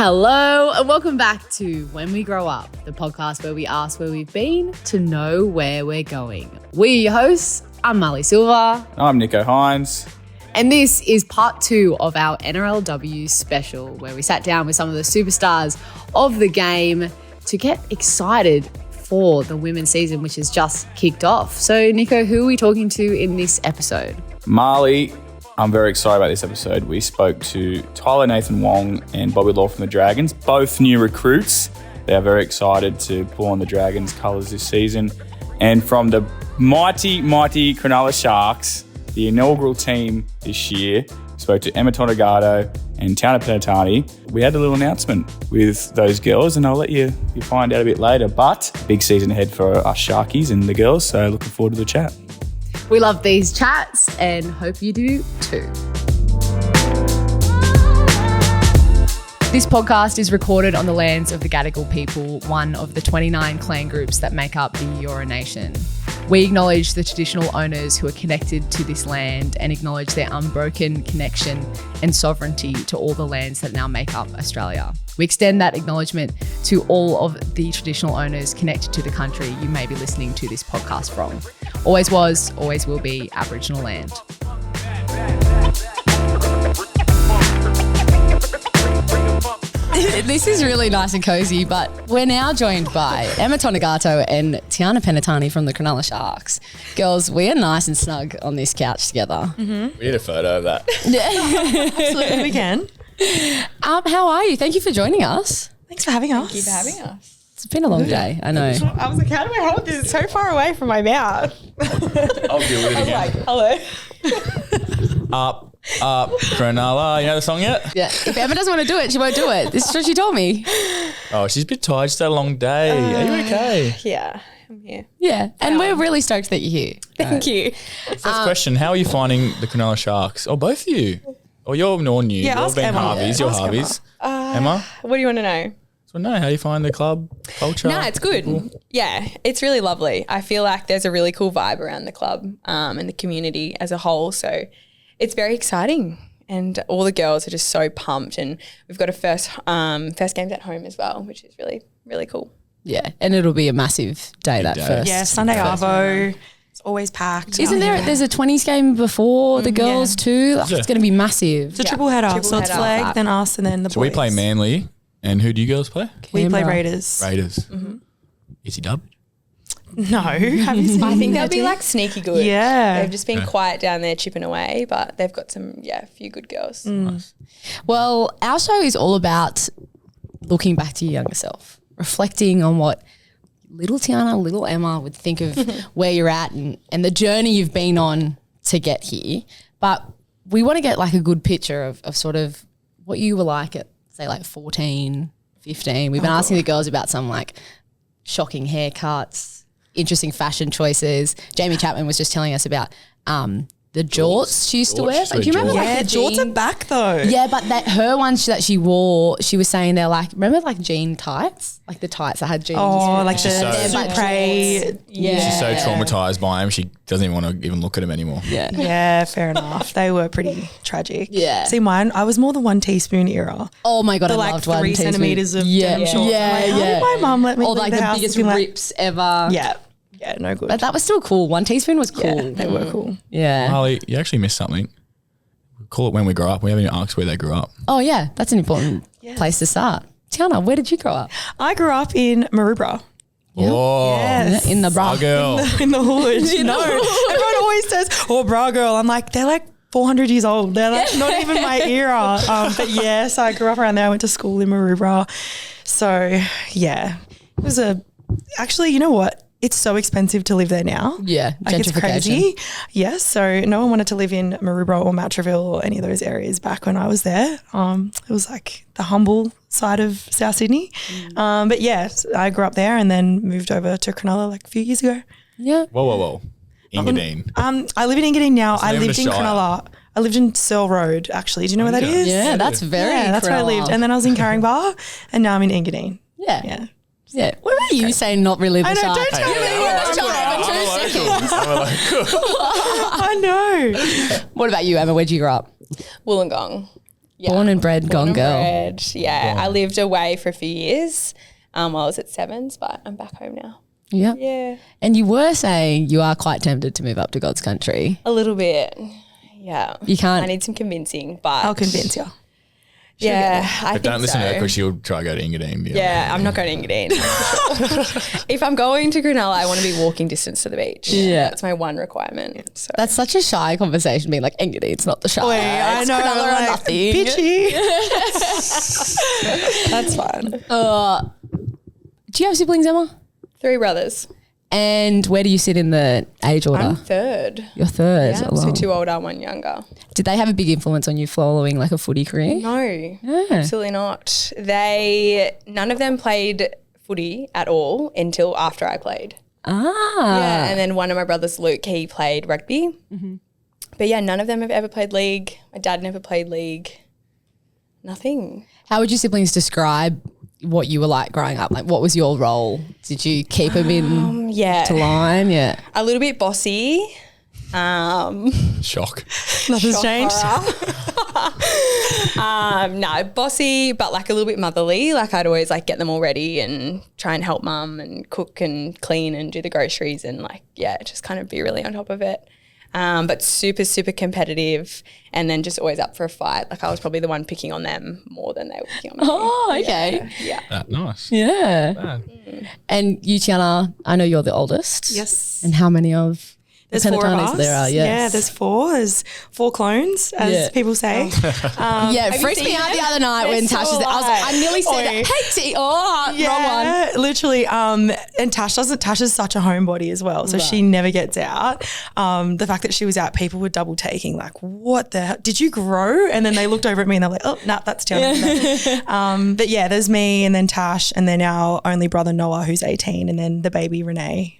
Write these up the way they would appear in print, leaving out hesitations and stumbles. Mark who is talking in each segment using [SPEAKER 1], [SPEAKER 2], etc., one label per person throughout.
[SPEAKER 1] Hello and welcome back to When We Grow Up, the podcast where we ask where we've been to know where we're going. We're your hosts. I'm Marlee, Silva.
[SPEAKER 2] I'm Nicho, Hynes.
[SPEAKER 1] And this is part 2 of our NRLW special, where we sat down with some of the superstars of the game to get excited for the women's season, which has just kicked off. So, Nicho, who are we talking to in this episode?
[SPEAKER 2] Marlee, I'm very excited about this episode. We spoke to Tyla Nathan-Wong and Bobbi Law from the Dragons, both new recruits. They are very excited to pull on the Dragons' colours this season. And from the mighty Cronulla Sharks, the inaugural team this year, spoke to Emma Tonegato and Tiana Penitani. We had a little announcement with those girls, and I'll let you find out a bit later. But big season ahead for us Sharkies and the girls, so looking forward to the chat.
[SPEAKER 1] We love these chats and hope you do too. This podcast is recorded on the lands of the Gadigal people, one of the 29 clan groups that make up the Eora Nation. We acknowledge the traditional owners who are connected to this land and acknowledge their unbroken connection and sovereignty to all the lands that now make up Australia. We extend that acknowledgement to all of the traditional owners connected to the country you may be listening to this podcast from. Always was, always will be Aboriginal land. This is really nice and cozy, but we're now joined by Emma Tonegato and Tiana Penitani from the Cronulla Sharks. Girls, we are nice and snug on this couch together.
[SPEAKER 3] Mm-hmm. We need a photo of that.
[SPEAKER 4] Absolutely, we can.
[SPEAKER 1] How are you? Thank you for joining us.
[SPEAKER 4] Thanks for having us.
[SPEAKER 5] Thank you for having us.
[SPEAKER 1] It's been a long day, I know.
[SPEAKER 4] I was like, how do I hold this? It's so far away from my mouth.
[SPEAKER 3] I'll deal with it again.
[SPEAKER 4] Hello.
[SPEAKER 3] Up, Cronulla. You know the song yet?
[SPEAKER 1] Yeah. If Emma doesn't want to do it, she won't do it. This is what she told me.
[SPEAKER 3] Oh, she's a bit tired. She's had a long day. Are you okay?
[SPEAKER 5] Yeah, I'm here.
[SPEAKER 1] Yeah. And we're really stoked that you're here.
[SPEAKER 5] Thank you.
[SPEAKER 3] First question, how are you finding the Cronulla Sharks? Oh, both of you. Oh, you're more new.
[SPEAKER 4] Yeah,
[SPEAKER 3] You've been
[SPEAKER 4] Emma.
[SPEAKER 3] Harveys. You're
[SPEAKER 4] Ask
[SPEAKER 3] Harveys. Emma?
[SPEAKER 5] What do you want to know?
[SPEAKER 3] So no, how you find the club culture?
[SPEAKER 5] No, it's good.
[SPEAKER 3] Cool.
[SPEAKER 5] Yeah, it's really lovely. I feel like there's a really cool vibe around the club and the community as a whole. So it's very exciting. And all the girls are just so pumped. And we've got a first games at home as well, which is really, really cool.
[SPEAKER 1] Yeah. And it'll be a massive day, that
[SPEAKER 3] day.
[SPEAKER 1] first.
[SPEAKER 4] Yeah, Sunday Arvo. It's always packed.
[SPEAKER 1] Isn't there's a 20s game before the girls too? Like, it's going to be massive.
[SPEAKER 4] It's a triple header. So it's
[SPEAKER 5] header.
[SPEAKER 4] flag, then us, and then the boys.
[SPEAKER 3] So we play Manly, and who do you girls play?
[SPEAKER 4] We play
[SPEAKER 1] Canberra.
[SPEAKER 4] Raiders.
[SPEAKER 3] Raiders. Easy dub.
[SPEAKER 4] No. Have you seen
[SPEAKER 5] I think they'll be like sneaky good.
[SPEAKER 4] Yeah.
[SPEAKER 5] They've just been quiet down there chipping away, but they've got a few good girls.
[SPEAKER 3] Nice.
[SPEAKER 1] Well, our show is all about looking back to your younger self, reflecting on what little Tiana, little Emma would think of where you're at and the journey you've been on to get here. But we want to get like a good picture of sort of what you were like at, say, like 14, 15. We've been asking the girls about some like shocking haircuts, interesting fashion choices. Jamie Chapman was just telling us about the jorts she used to wear.
[SPEAKER 3] Jorts.
[SPEAKER 1] Do you remember
[SPEAKER 4] Yeah,
[SPEAKER 1] like the
[SPEAKER 4] jorts
[SPEAKER 1] jean?
[SPEAKER 4] are back though.
[SPEAKER 1] Yeah, but her ones that she wore, she was saying they're like, remember like jean tights? Like the tights that had jeans.
[SPEAKER 4] Oh, like the
[SPEAKER 3] She's so-
[SPEAKER 4] Supre.
[SPEAKER 1] Yeah.
[SPEAKER 3] She's so traumatized by him, she doesn't even want to even look at him anymore.
[SPEAKER 1] Yeah.
[SPEAKER 4] Yeah, fair enough. They were pretty tragic.
[SPEAKER 1] Yeah.
[SPEAKER 4] See, mine, I was more the 1 teaspoon era.
[SPEAKER 1] Oh my God,
[SPEAKER 4] The
[SPEAKER 1] I
[SPEAKER 4] like
[SPEAKER 1] loved one
[SPEAKER 4] 3
[SPEAKER 1] teaspoon.
[SPEAKER 4] centimeters of
[SPEAKER 1] yeah.
[SPEAKER 4] denim shorts.
[SPEAKER 1] Yeah,
[SPEAKER 4] I'm like, how
[SPEAKER 1] yeah.
[SPEAKER 4] did my mum let me
[SPEAKER 1] Or
[SPEAKER 4] leave
[SPEAKER 1] like
[SPEAKER 4] the
[SPEAKER 1] the
[SPEAKER 4] house
[SPEAKER 1] biggest
[SPEAKER 4] looking like-
[SPEAKER 1] rips ever.
[SPEAKER 4] Yeah. Yeah, no good.
[SPEAKER 1] But that was still cool. 1 teaspoon was cool.
[SPEAKER 4] Yeah, they were cool.
[SPEAKER 1] Yeah.
[SPEAKER 3] Marlee, you actually missed something. We call it When We Grow Up. We haven't even asked where they grew up.
[SPEAKER 1] Oh yeah, that's an important place to start. Tiana, where did you grow up?
[SPEAKER 4] I grew up in Maroubra.
[SPEAKER 3] Oh,
[SPEAKER 4] Yes.
[SPEAKER 1] In the bra.
[SPEAKER 3] our girl.
[SPEAKER 4] In the hood. No. Everyone always says, oh, bra girl. I'm like, they're like 400 years old. They're like not even my era. But yes, I grew up around there. I went to school in Maroubra. So yeah, it was actually, you know what? It's so expensive to live there now.
[SPEAKER 1] Yeah,
[SPEAKER 4] Like it's
[SPEAKER 1] gentrification.
[SPEAKER 4] crazy. Yes. So no one wanted to live in Maroubra or Matraville or any of those areas back when I was there. It was like the humble side of South Sydney. But yeah, I grew up there and then moved over to Cronulla like a few years ago.
[SPEAKER 1] Yeah.
[SPEAKER 3] Whoa. Engadine.
[SPEAKER 4] I live in Engadine now.
[SPEAKER 3] the
[SPEAKER 4] I
[SPEAKER 3] name of
[SPEAKER 4] lived
[SPEAKER 3] the
[SPEAKER 4] in
[SPEAKER 3] Shire?
[SPEAKER 4] Cronulla. I lived in Searle Road actually. Do you know where that is?
[SPEAKER 1] Yeah, that's very
[SPEAKER 4] that's where I lived. And then I was in Caringbah and now I'm in Engadine.
[SPEAKER 1] yeah.
[SPEAKER 4] Yeah.
[SPEAKER 1] Yeah. What are you saying not really the
[SPEAKER 4] I know,
[SPEAKER 1] Shark?
[SPEAKER 4] don't tell me.
[SPEAKER 1] You were the Shark for 2 seconds.
[SPEAKER 4] I know.
[SPEAKER 1] What about you, Emma? Where'd you grow up?
[SPEAKER 5] Wollongong.
[SPEAKER 1] Born and bred Gone girl.
[SPEAKER 5] Yeah, I lived away for a few years while I was at Sevens, but I'm back home now.
[SPEAKER 1] Yeah.
[SPEAKER 5] Yeah.
[SPEAKER 1] And you were saying you are quite tempted to move up to God's country.
[SPEAKER 5] A little bit. Yeah.
[SPEAKER 1] You can't.
[SPEAKER 5] I need some convincing, but
[SPEAKER 4] I'll convince you.
[SPEAKER 5] yeah, I
[SPEAKER 3] But don't
[SPEAKER 5] think
[SPEAKER 3] listen to her
[SPEAKER 5] so.
[SPEAKER 3] because she'll try to go to Engadine.
[SPEAKER 5] Yeah, I'm not going to Engadine. If I'm going to Cronulla, I want to be walking distance to the beach.
[SPEAKER 1] Yeah.
[SPEAKER 5] That's my one requirement. So.
[SPEAKER 1] That's such a shy conversation being like, Engadine, it's not the shy.
[SPEAKER 4] I
[SPEAKER 1] It's
[SPEAKER 4] know.
[SPEAKER 1] Cronulla or
[SPEAKER 4] Like,
[SPEAKER 1] nothing.
[SPEAKER 4] bitchy. That's fine.
[SPEAKER 1] Do you have siblings, Emma?
[SPEAKER 5] 3 brothers.
[SPEAKER 1] And where do you sit in the age order?
[SPEAKER 5] I'm 3rd.
[SPEAKER 1] You're third.
[SPEAKER 5] Yeah,
[SPEAKER 1] Oh,
[SPEAKER 5] so
[SPEAKER 1] wow.
[SPEAKER 5] 2 older, 1 younger.
[SPEAKER 1] Did they have a big influence on you following like a footy career?
[SPEAKER 5] No, absolutely not. None of them played footy at all until after I played. Yeah, and then one of my brothers, Luke, he played rugby. But yeah, none of them have ever played league. My dad never played league. Nothing.
[SPEAKER 1] How would your siblings describe what you were like growing up? Like, what was your role? Did you keep them in
[SPEAKER 5] Yeah,
[SPEAKER 1] to line? Yeah.
[SPEAKER 5] a little bit bossy.
[SPEAKER 3] Shock.
[SPEAKER 4] Nothing's changed.
[SPEAKER 5] No, bossy, but like a little bit motherly. Like I'd always like get them all ready and try and help mum and cook and clean and do the groceries and like, yeah, just kind of be really on top of it. But super, super competitive and then just always up for a fight. Like I was probably the one picking on them more than they were picking on me.
[SPEAKER 1] Oh, okay.
[SPEAKER 5] Yeah.
[SPEAKER 3] Nice.
[SPEAKER 1] Yeah.
[SPEAKER 3] Bad.
[SPEAKER 1] And you, Tiana, I know you're the oldest.
[SPEAKER 4] Yes.
[SPEAKER 1] And how many of
[SPEAKER 4] There's
[SPEAKER 1] the
[SPEAKER 4] 4 of
[SPEAKER 1] Penitanis
[SPEAKER 4] us.
[SPEAKER 1] there are? Yes.
[SPEAKER 4] Yeah, there's 4. There's 4 clones, as
[SPEAKER 1] Yeah.
[SPEAKER 4] people say.
[SPEAKER 1] Yeah, it freaked me out the other night when Tash was there. I nearly said,
[SPEAKER 4] Oi.
[SPEAKER 1] hey, T. Oh, wrong one.
[SPEAKER 4] Literally. And Tash is such a homebody as well, so she never gets out. The fact that she was out, people were double taking, like, what the hell? Did you grow? And then they looked over at me and they're like, oh, no, that's Tiana. But yeah, there's me and then Tash and then our only brother Noah, who's 18, and then the baby Renee,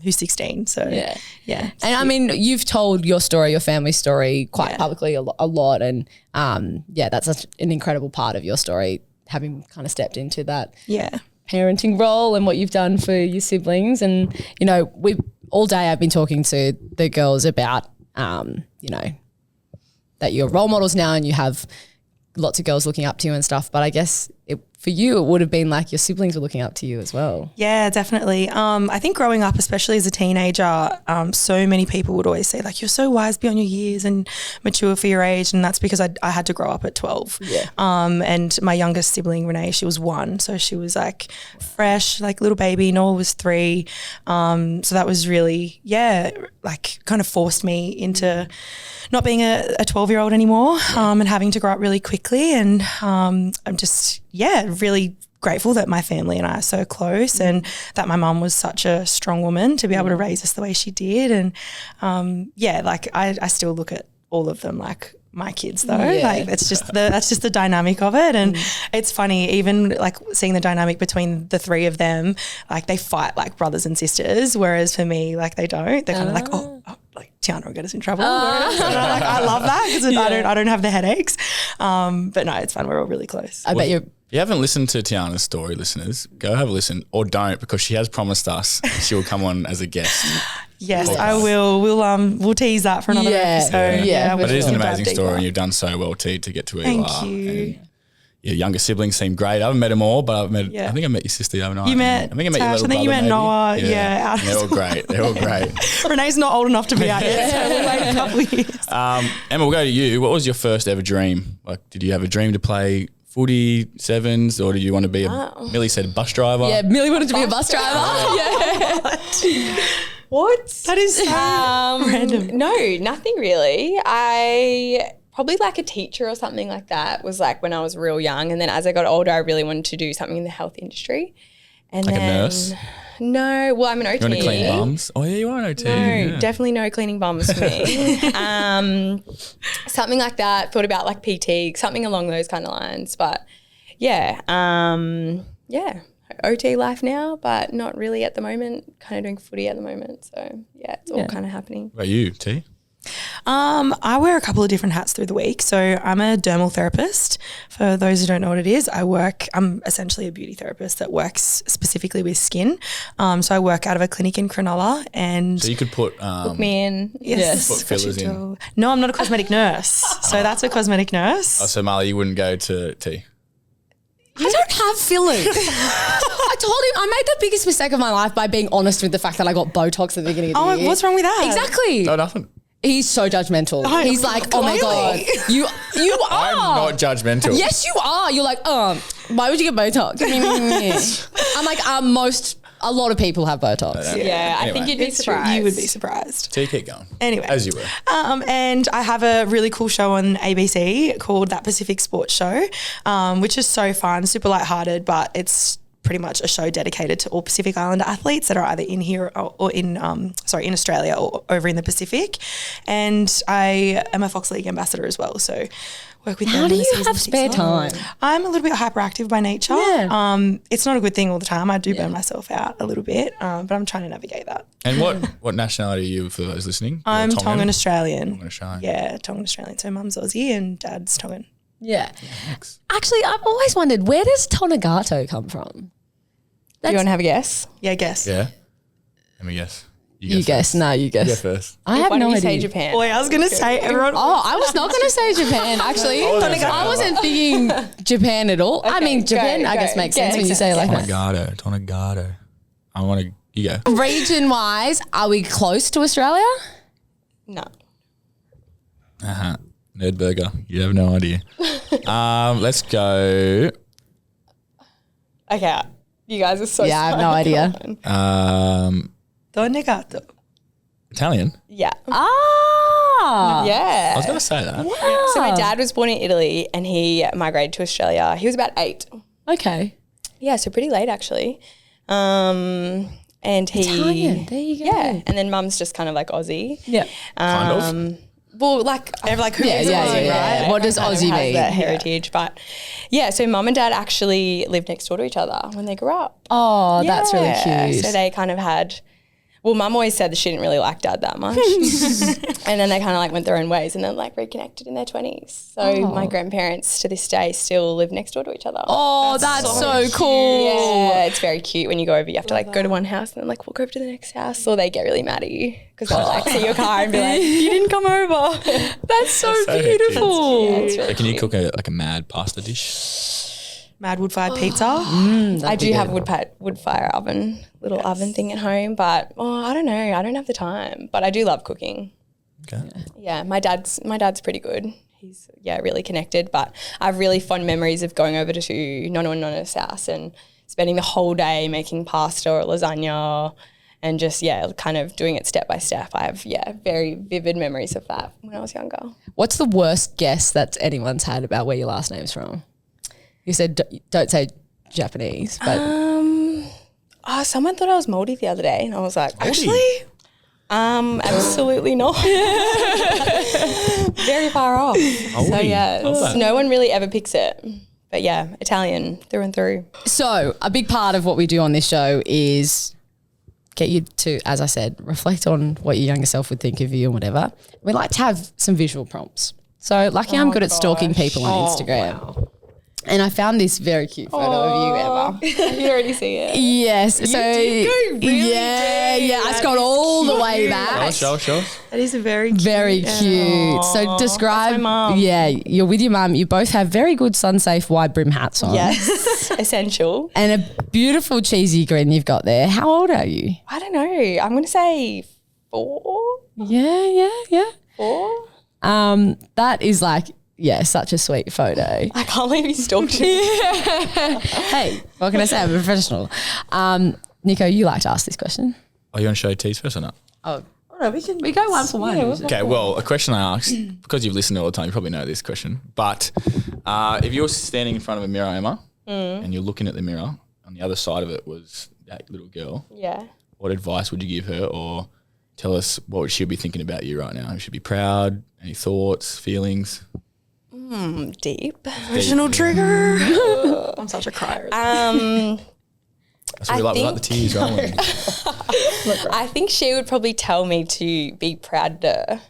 [SPEAKER 4] who's 16. So yeah.
[SPEAKER 1] And I mean, you've told your story, your family story quite publicly a lot. And that's such an incredible part of your story, having kind of stepped into that parenting role and what you've done for your siblings. And, you know, all day I've been talking to the girls about, you know, that you're role models now and you have lots of girls looking up to you and stuff. But I guess for you, it would have been like your siblings were looking up to you as well.
[SPEAKER 4] Yeah, definitely. I think growing up, especially as a teenager, so many people would always say like, you're so wise beyond your years and mature for your age. And that's because I had to grow up at 12. Yeah. And my youngest sibling, Renee, she was 1. So she was like fresh, like little baby. Noah was 3. So that was really, like kind of forced me into not being a 12-year-old anymore and having to grow up really quickly. And I'm just, really grateful that my family and I are so close and that my mum was such a strong woman to be able to raise us the way she did. And I still look at all of them like my kids though. Like that's just the dynamic of it. And it's funny, even like seeing the dynamic between the 3 of them, like they fight like brothers and sisters, whereas for me, like they don't. They're kind of like, like Tiana will get us in trouble. Whereas, I love that because I don't have the headaches. But no, it's fun. We're all really close.
[SPEAKER 1] I bet you're.
[SPEAKER 3] If you haven't listened to Tiana's story, listeners, go have a listen or don't, because she has promised us she will come on as a guest.
[SPEAKER 4] Yes, I will. We'll tease that for another episode.
[SPEAKER 1] Yeah.
[SPEAKER 3] But it is an
[SPEAKER 4] we'll dive
[SPEAKER 3] amazing
[SPEAKER 4] deeper.
[SPEAKER 3] story and you've done so well, T, to get to where
[SPEAKER 4] Thank
[SPEAKER 3] you are.
[SPEAKER 4] you.
[SPEAKER 3] And your younger siblings seem great. I haven't met them all, but I think I met your sister the other night.
[SPEAKER 4] You met
[SPEAKER 3] I think I met
[SPEAKER 4] Tash,
[SPEAKER 3] your little
[SPEAKER 4] I think you
[SPEAKER 3] brother
[SPEAKER 4] met
[SPEAKER 3] maybe.
[SPEAKER 4] Noah. Out
[SPEAKER 3] They're all great. They're all great.
[SPEAKER 4] Renee's not old enough to be out yet, so we'll wait a couple of years.
[SPEAKER 3] Emma, we'll go to you. What was your first ever dream? Like, did you have a dream to play footy, sevens, or did you want to be Millie said bus driver?
[SPEAKER 1] Yeah, Millie wanted to be a bus driver.
[SPEAKER 5] What?
[SPEAKER 4] That is so random.
[SPEAKER 5] No, nothing really. I probably like a teacher or something like that was like when I was real young. And then as I got older, I really wanted to do something in the health industry. And
[SPEAKER 3] Like a
[SPEAKER 5] then,
[SPEAKER 3] nurse?
[SPEAKER 5] No, well, I'm an OT.
[SPEAKER 3] You want to clean bums? Oh, yeah, you are an OT.
[SPEAKER 5] No,
[SPEAKER 3] yeah.
[SPEAKER 5] definitely no cleaning bums for me. Something like that. Thought about like PT, something along those kind of lines. But OT life now, but not really at the moment. Kind of doing footy at the moment. So yeah, it's all kind of happening.
[SPEAKER 3] What about you, T?
[SPEAKER 4] I wear a couple of different hats through the week. So I'm a dermal therapist. For those who don't know what it is, I'm essentially a beauty therapist that works specifically with skin. So I work out of a clinic in Cronulla, and
[SPEAKER 3] So you could put
[SPEAKER 5] Book me in.
[SPEAKER 4] yes,
[SPEAKER 3] Put fillers in.
[SPEAKER 4] No, I'm not a cosmetic nurse. So that's a cosmetic nurse.
[SPEAKER 3] Oh, so Marlee, you wouldn't go to T.
[SPEAKER 1] I don't have fillers. I told him I made the biggest mistake of my life by being honest with the fact that I got Botox at the beginning of the year.
[SPEAKER 4] What's wrong with that?
[SPEAKER 1] Exactly.
[SPEAKER 3] No, nothing.
[SPEAKER 1] He's so judgmental. He's like, oh my God, you are.
[SPEAKER 3] I'm not judgmental.
[SPEAKER 1] Yes, you are. You're like, why would you get Botox? I'm like, a lot of people have Botox.
[SPEAKER 5] Yeah, I
[SPEAKER 3] Anyway.
[SPEAKER 5] think you'd be surprised.
[SPEAKER 4] You would be surprised.
[SPEAKER 3] T, keep going.
[SPEAKER 4] Anyway.
[SPEAKER 3] As you were.
[SPEAKER 4] And I have a really cool show on ABC called That Pacific Sports Show, which is so fun, super lighthearted, but it's pretty much a show dedicated to all Pacific Islander athletes that are either in here or in Australia or over in the Pacific. And I am a Fox League ambassador as well, so work with them.
[SPEAKER 1] How do
[SPEAKER 4] when the
[SPEAKER 1] you
[SPEAKER 4] season
[SPEAKER 1] have
[SPEAKER 4] kicks
[SPEAKER 1] spare
[SPEAKER 4] off.
[SPEAKER 1] time?
[SPEAKER 4] I'm a little bit hyperactive by nature.
[SPEAKER 1] Yeah.
[SPEAKER 4] It's not a good thing all the time. I do burn myself out a little bit, but I'm trying to navigate that.
[SPEAKER 3] And what nationality are you, for those listening?
[SPEAKER 4] I'm
[SPEAKER 3] You're
[SPEAKER 4] Tongan Australian.
[SPEAKER 3] Tongan Australian.
[SPEAKER 4] Yeah, Tongan Australian. So mum's Aussie and dad's Tongan.
[SPEAKER 1] Yeah. Actually, I've always wondered, where does Tonegato come from?
[SPEAKER 5] Do you want to have a guess?
[SPEAKER 4] Yeah, guess.
[SPEAKER 3] Yeah. Let me guess.
[SPEAKER 1] You guess. No, you guess.
[SPEAKER 3] You go first.
[SPEAKER 1] I have
[SPEAKER 5] Why
[SPEAKER 1] no
[SPEAKER 5] don't you
[SPEAKER 1] idea.
[SPEAKER 5] say Japan?
[SPEAKER 4] Boy, I was going to say everyone.
[SPEAKER 1] Oh, I was not going to say Japan, actually. I wasn't thinking Japan at all. I mean, Japan, I guess, makes sense when you say it like that.
[SPEAKER 3] Tonegato. I want to, you go.
[SPEAKER 1] Region-wise, are we close to Australia?
[SPEAKER 5] No.
[SPEAKER 3] Nerd burger. You have no idea. Let's go.
[SPEAKER 5] Okay. You guys are so
[SPEAKER 1] Yeah, I have no idea.
[SPEAKER 4] Tonegato.
[SPEAKER 3] Italian.
[SPEAKER 5] Yeah.
[SPEAKER 1] Ah.
[SPEAKER 5] Yeah.
[SPEAKER 3] I was going to say that.
[SPEAKER 5] So my dad was born in Italy and he migrated to Australia. He was about 8.
[SPEAKER 1] Okay.
[SPEAKER 5] Yeah, so pretty late actually. And he
[SPEAKER 1] Italian. There you go.
[SPEAKER 5] Yeah, and then mum's just kind of like Aussie.
[SPEAKER 1] Yeah.
[SPEAKER 3] Kind of.
[SPEAKER 5] Well, like
[SPEAKER 4] They're like, who
[SPEAKER 1] Yeah,
[SPEAKER 4] is
[SPEAKER 1] yeah,
[SPEAKER 4] Aussie,
[SPEAKER 1] yeah.
[SPEAKER 4] right?
[SPEAKER 1] What does
[SPEAKER 5] kind of
[SPEAKER 1] Aussie
[SPEAKER 5] has
[SPEAKER 1] mean?
[SPEAKER 5] that heritage, but yeah. So mum and dad actually lived next door to each other when they grew up.
[SPEAKER 1] Oh, that's really
[SPEAKER 5] Yeah,
[SPEAKER 1] cute.
[SPEAKER 5] So they kind of had. Well, mum always said that she didn't really like dad that much. And then they kind of like went their own ways and then like reconnected in their 20s. So my grandparents to this day still live next door to each other.
[SPEAKER 1] Oh, that's so cool.
[SPEAKER 5] Yeah, it's very cute when you go over. You have to like go to one house and then like walk over to the next house, or they get really mad at you because they'll like see your car and be like, "You didn't come over."
[SPEAKER 1] That's so
[SPEAKER 3] so
[SPEAKER 1] beautiful.
[SPEAKER 5] Yeah, it's really
[SPEAKER 3] So can you
[SPEAKER 5] cute.
[SPEAKER 3] cook a mad pasta dish?
[SPEAKER 4] Mad wood-fired pizza.
[SPEAKER 5] I do have a wood fire oven, little oven thing at home, but I don't know. I don't have the time, but I do love cooking.
[SPEAKER 3] Okay.
[SPEAKER 5] Yeah, my dad's pretty good. He's really connected, but I have really fond memories of going over to Nonna and Nonna's house and spending the whole day making pasta or lasagna and just kind of doing it step by step. I have very vivid memories of that when I was younger.
[SPEAKER 1] What's the worst guess that anyone's had about where your last name's from? You said don't say Japanese, but
[SPEAKER 5] Someone thought I was Māori the other day, and I was like, actually, absolutely not. Very far off. So no one really ever picks it. But yeah, Italian through and through.
[SPEAKER 1] so a big part of what we do on this show is get you to, as I said, reflect on what your younger self would think of you and whatever. We like to have some visual prompts. So lucky I'm good at stalking people on Instagram.
[SPEAKER 5] Wow.
[SPEAKER 1] And I found this very cute photo of you, Emma.
[SPEAKER 5] You already see it.
[SPEAKER 1] Yes. So yeah, I scrolled all the way back.
[SPEAKER 3] Show.
[SPEAKER 4] That is a very cute.
[SPEAKER 1] Very cute. So describe.
[SPEAKER 5] mum.
[SPEAKER 1] Yeah, you're with your mum. You both have very good sun-safe wide brim hats on.
[SPEAKER 5] Yes, essential.
[SPEAKER 1] And a beautiful cheesy grin you've got there. How old are you?
[SPEAKER 5] I don't know. I'm going to say 4.
[SPEAKER 1] Yeah.
[SPEAKER 5] 4.
[SPEAKER 1] That is like, such a sweet photo.
[SPEAKER 5] I can't believe you stalked me.
[SPEAKER 1] Hey, what can I say? I'm a professional. Nicho, you like to ask this question.
[SPEAKER 3] Are you on show T's first or not?
[SPEAKER 1] Oh no, we go one for one.
[SPEAKER 3] Okay, well, a question I asked, because you've listened all the time, you probably know this question, but if you're standing in front of a mirror, Emma, and you're looking at the mirror, on the other side of it was that little girl,
[SPEAKER 5] Yeah.
[SPEAKER 3] what advice would you give her, or tell us what she would be thinking about you right now? You should be proud, any thoughts, feelings?
[SPEAKER 5] Deep.
[SPEAKER 4] Emotional trigger. I'm such a crier.
[SPEAKER 3] That's what we like. We like the tears, right?
[SPEAKER 5] I think she would probably tell me to be prouder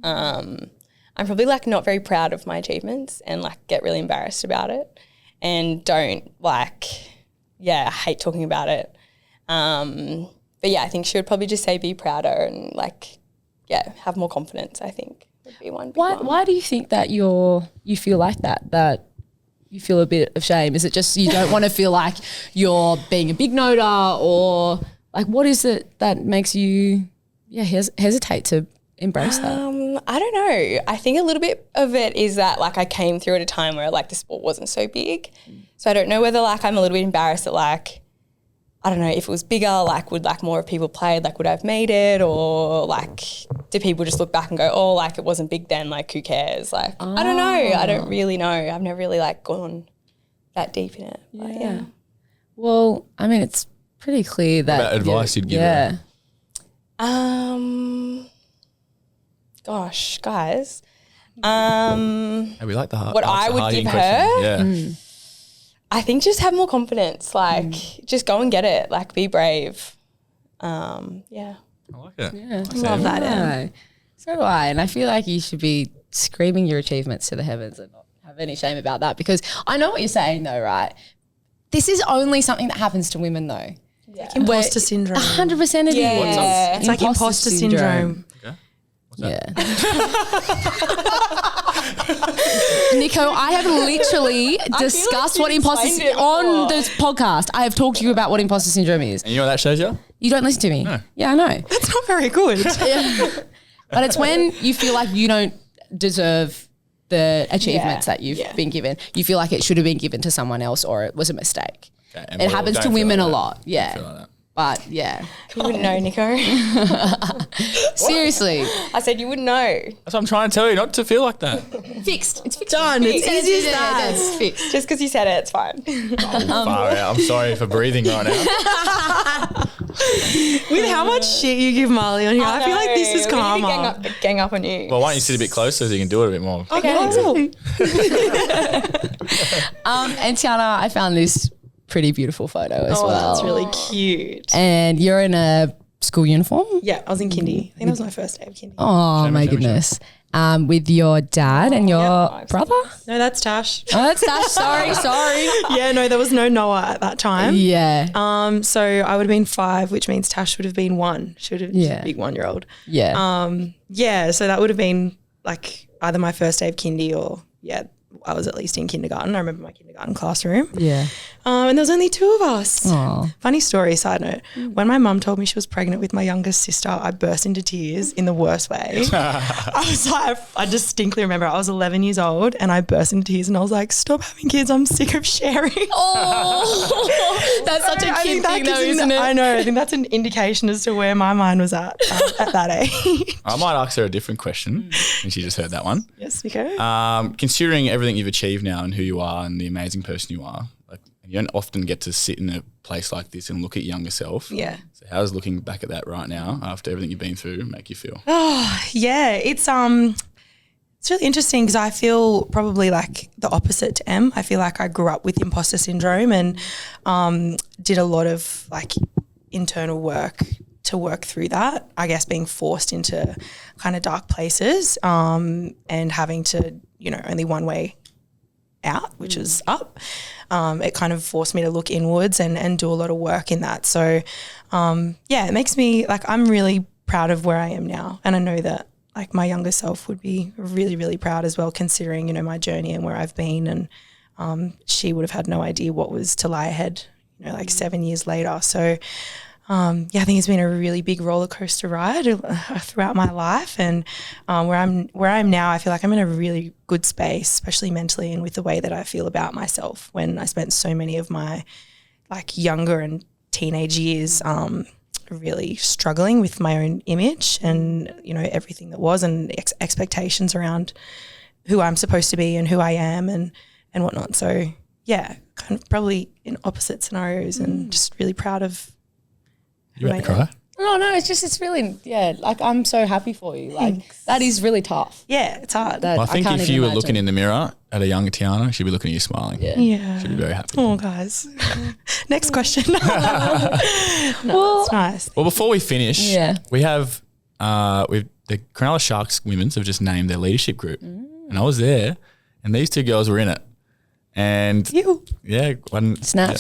[SPEAKER 5] I'm probably like not very proud of my achievements and like get really embarrassed about it and don't like, I hate talking about it. But yeah, I think she would probably just say be prouder and like, have more confidence, I think would be one big one.
[SPEAKER 1] Why do you think that you feel like that you feel a bit of shame? Is it just you don't want to feel like you're being a big noter, or like what is it that makes you hesitate to embrace that?
[SPEAKER 5] I don't know. I think a little bit of it is that like I came through at a time where like the sport wasn't so big. So I don't know whether like I'm a little bit embarrassed that like, I don't know, if it was bigger, like would like more people played, like would I have made it, or like do people just look back and go, oh, like it wasn't big then, like who cares? Like I don't know. I don't really know. I've never really like gone that deep in it. But, yeah.
[SPEAKER 1] Well, I mean, it's pretty clear that
[SPEAKER 3] What about advice you'd give her?
[SPEAKER 5] Gosh, guys.
[SPEAKER 3] Hey, we like the heart.
[SPEAKER 5] What I would give her?
[SPEAKER 3] Yeah.
[SPEAKER 5] I think just have more confidence. Like just go and get it. Like be brave.
[SPEAKER 3] I like it.
[SPEAKER 1] Yeah,
[SPEAKER 5] I love that.
[SPEAKER 1] Yeah. So do I. And I feel like you should be screaming your achievements to the heavens and not have any shame about that, because I know what you're saying though, right? This is only something that happens to women though.
[SPEAKER 4] Like imposter syndrome.
[SPEAKER 1] 100% it is.
[SPEAKER 4] It's like imposter syndrome.
[SPEAKER 3] Okay. What's
[SPEAKER 1] Yeah.
[SPEAKER 3] that?
[SPEAKER 1] Nicho, I have literally discussed what imposter
[SPEAKER 5] explained it
[SPEAKER 1] on
[SPEAKER 5] before.
[SPEAKER 1] this podcast. I have talked to you about what imposter syndrome is.
[SPEAKER 3] And you know what that shows you?
[SPEAKER 1] You don't listen to me.
[SPEAKER 3] No.
[SPEAKER 1] Yeah, I know.
[SPEAKER 4] That's not very good.
[SPEAKER 1] But it's when you feel like you don't deserve the achievements that you've been given. You feel like it should have been given to someone else, or it was a mistake.
[SPEAKER 3] Okay, and
[SPEAKER 1] It happens to
[SPEAKER 3] don't feel
[SPEAKER 1] women
[SPEAKER 3] like
[SPEAKER 1] a
[SPEAKER 3] that.
[SPEAKER 1] lot. Yeah.
[SPEAKER 3] Don't feel like that.
[SPEAKER 1] But yeah.
[SPEAKER 5] You wouldn't know, Nicho.
[SPEAKER 1] Seriously.
[SPEAKER 5] I said you wouldn't know.
[SPEAKER 3] That's what I'm trying to tell you, not to feel like that.
[SPEAKER 1] Fixed. It's fixed.
[SPEAKER 4] Done. It's easy as that.
[SPEAKER 1] It's fixed.
[SPEAKER 5] Just because you said it, it's fine.
[SPEAKER 3] Far out. I'm sorry for breathing right now.
[SPEAKER 4] With how much shit you give Marlee on here, I feel like this is
[SPEAKER 5] We need to
[SPEAKER 4] karma.
[SPEAKER 5] gang up on you.
[SPEAKER 3] Well, why don't you sit a bit closer so you can do it a bit more?
[SPEAKER 5] Okay.
[SPEAKER 1] And Tiana, I found this pretty beautiful photo as well.
[SPEAKER 4] That's really cute.
[SPEAKER 1] And you're in a school uniform?
[SPEAKER 4] Yeah, I was in kindy. I think that was my first day of kindy.
[SPEAKER 1] Oh, my goodness. With your dad and your brother?
[SPEAKER 4] No, that's Tash.
[SPEAKER 1] Oh, that's Dash. Sorry.
[SPEAKER 4] Yeah, no, there was no Noah at that time.
[SPEAKER 1] Yeah.
[SPEAKER 4] So I would have been 5, which means Tash would have been 1. She would have been a big 1-year-old.
[SPEAKER 1] Yeah.
[SPEAKER 4] So that would have been like either my first day of kindy or I was at least in kindergarten. I remember my kindergarten classroom.
[SPEAKER 1] Yeah.
[SPEAKER 4] And there was only 2 of us.
[SPEAKER 1] Aw.
[SPEAKER 4] Funny story, side note. When my mum told me she was pregnant with my youngest sister, I burst into tears in the worst way. I was like, I distinctly remember I was 11 years old and I burst into tears and I was like, stop having kids. I'm sick of sharing.
[SPEAKER 1] Oh, that's such a
[SPEAKER 4] I
[SPEAKER 1] kid
[SPEAKER 4] think that
[SPEAKER 1] thing though,
[SPEAKER 4] gives
[SPEAKER 1] isn't it?
[SPEAKER 4] I know. I think that's an indication as to where my mind was at that age.
[SPEAKER 3] I might ask her a different question, and she just heard that one.
[SPEAKER 4] Yes, Nicho.
[SPEAKER 3] Considering everything you've achieved now and who you are and the amazing person you are, like you don't often get to sit in a place like this and look at your younger self.
[SPEAKER 4] Yeah.
[SPEAKER 3] So how does looking back at that right now, after everything you've been through, make you feel?
[SPEAKER 4] Yeah, it's really interesting because I feel probably like the opposite to Em. I feel like I grew up with imposter syndrome and did a lot of like internal work to work through that. I guess being forced into kind of dark places and having to, only one way out, which is up. It kind of forced me to look inwards and do a lot of work in that. So it makes me like, I'm really proud of where I am now. And I know that like my younger self would be really, really proud as well, considering, my journey and where I've been. And she would have had no idea what was to lie ahead, like 7 years later. So I think it's been a really big roller coaster ride throughout my life, and where I'm now, I feel like I'm in a really good space, especially mentally and with the way that I feel about myself. When I spent so many of my like younger and teenage years really struggling with my own image and everything that was and expectations around who I'm supposed to be and who I am and whatnot. So kind of probably in opposite scenarios and just really proud of.
[SPEAKER 3] You about to cry?
[SPEAKER 1] No, it's really, like I'm so happy for you. Like that is really tough.
[SPEAKER 4] Yeah, it's hard.
[SPEAKER 3] Well, I think
[SPEAKER 1] can't
[SPEAKER 3] if
[SPEAKER 1] even
[SPEAKER 3] you were
[SPEAKER 1] imagine.
[SPEAKER 3] looking in the mirror at a younger Tiana, she'd be looking at you smiling.
[SPEAKER 4] Yeah.
[SPEAKER 3] She'd be very happy.
[SPEAKER 4] Oh, guys. Next question. It's nice.
[SPEAKER 3] Well, before we finish, we have we've the Cronulla Sharks women's have just named their leadership group. And I was there and these two girls were in it. And yeah,
[SPEAKER 1] Snap.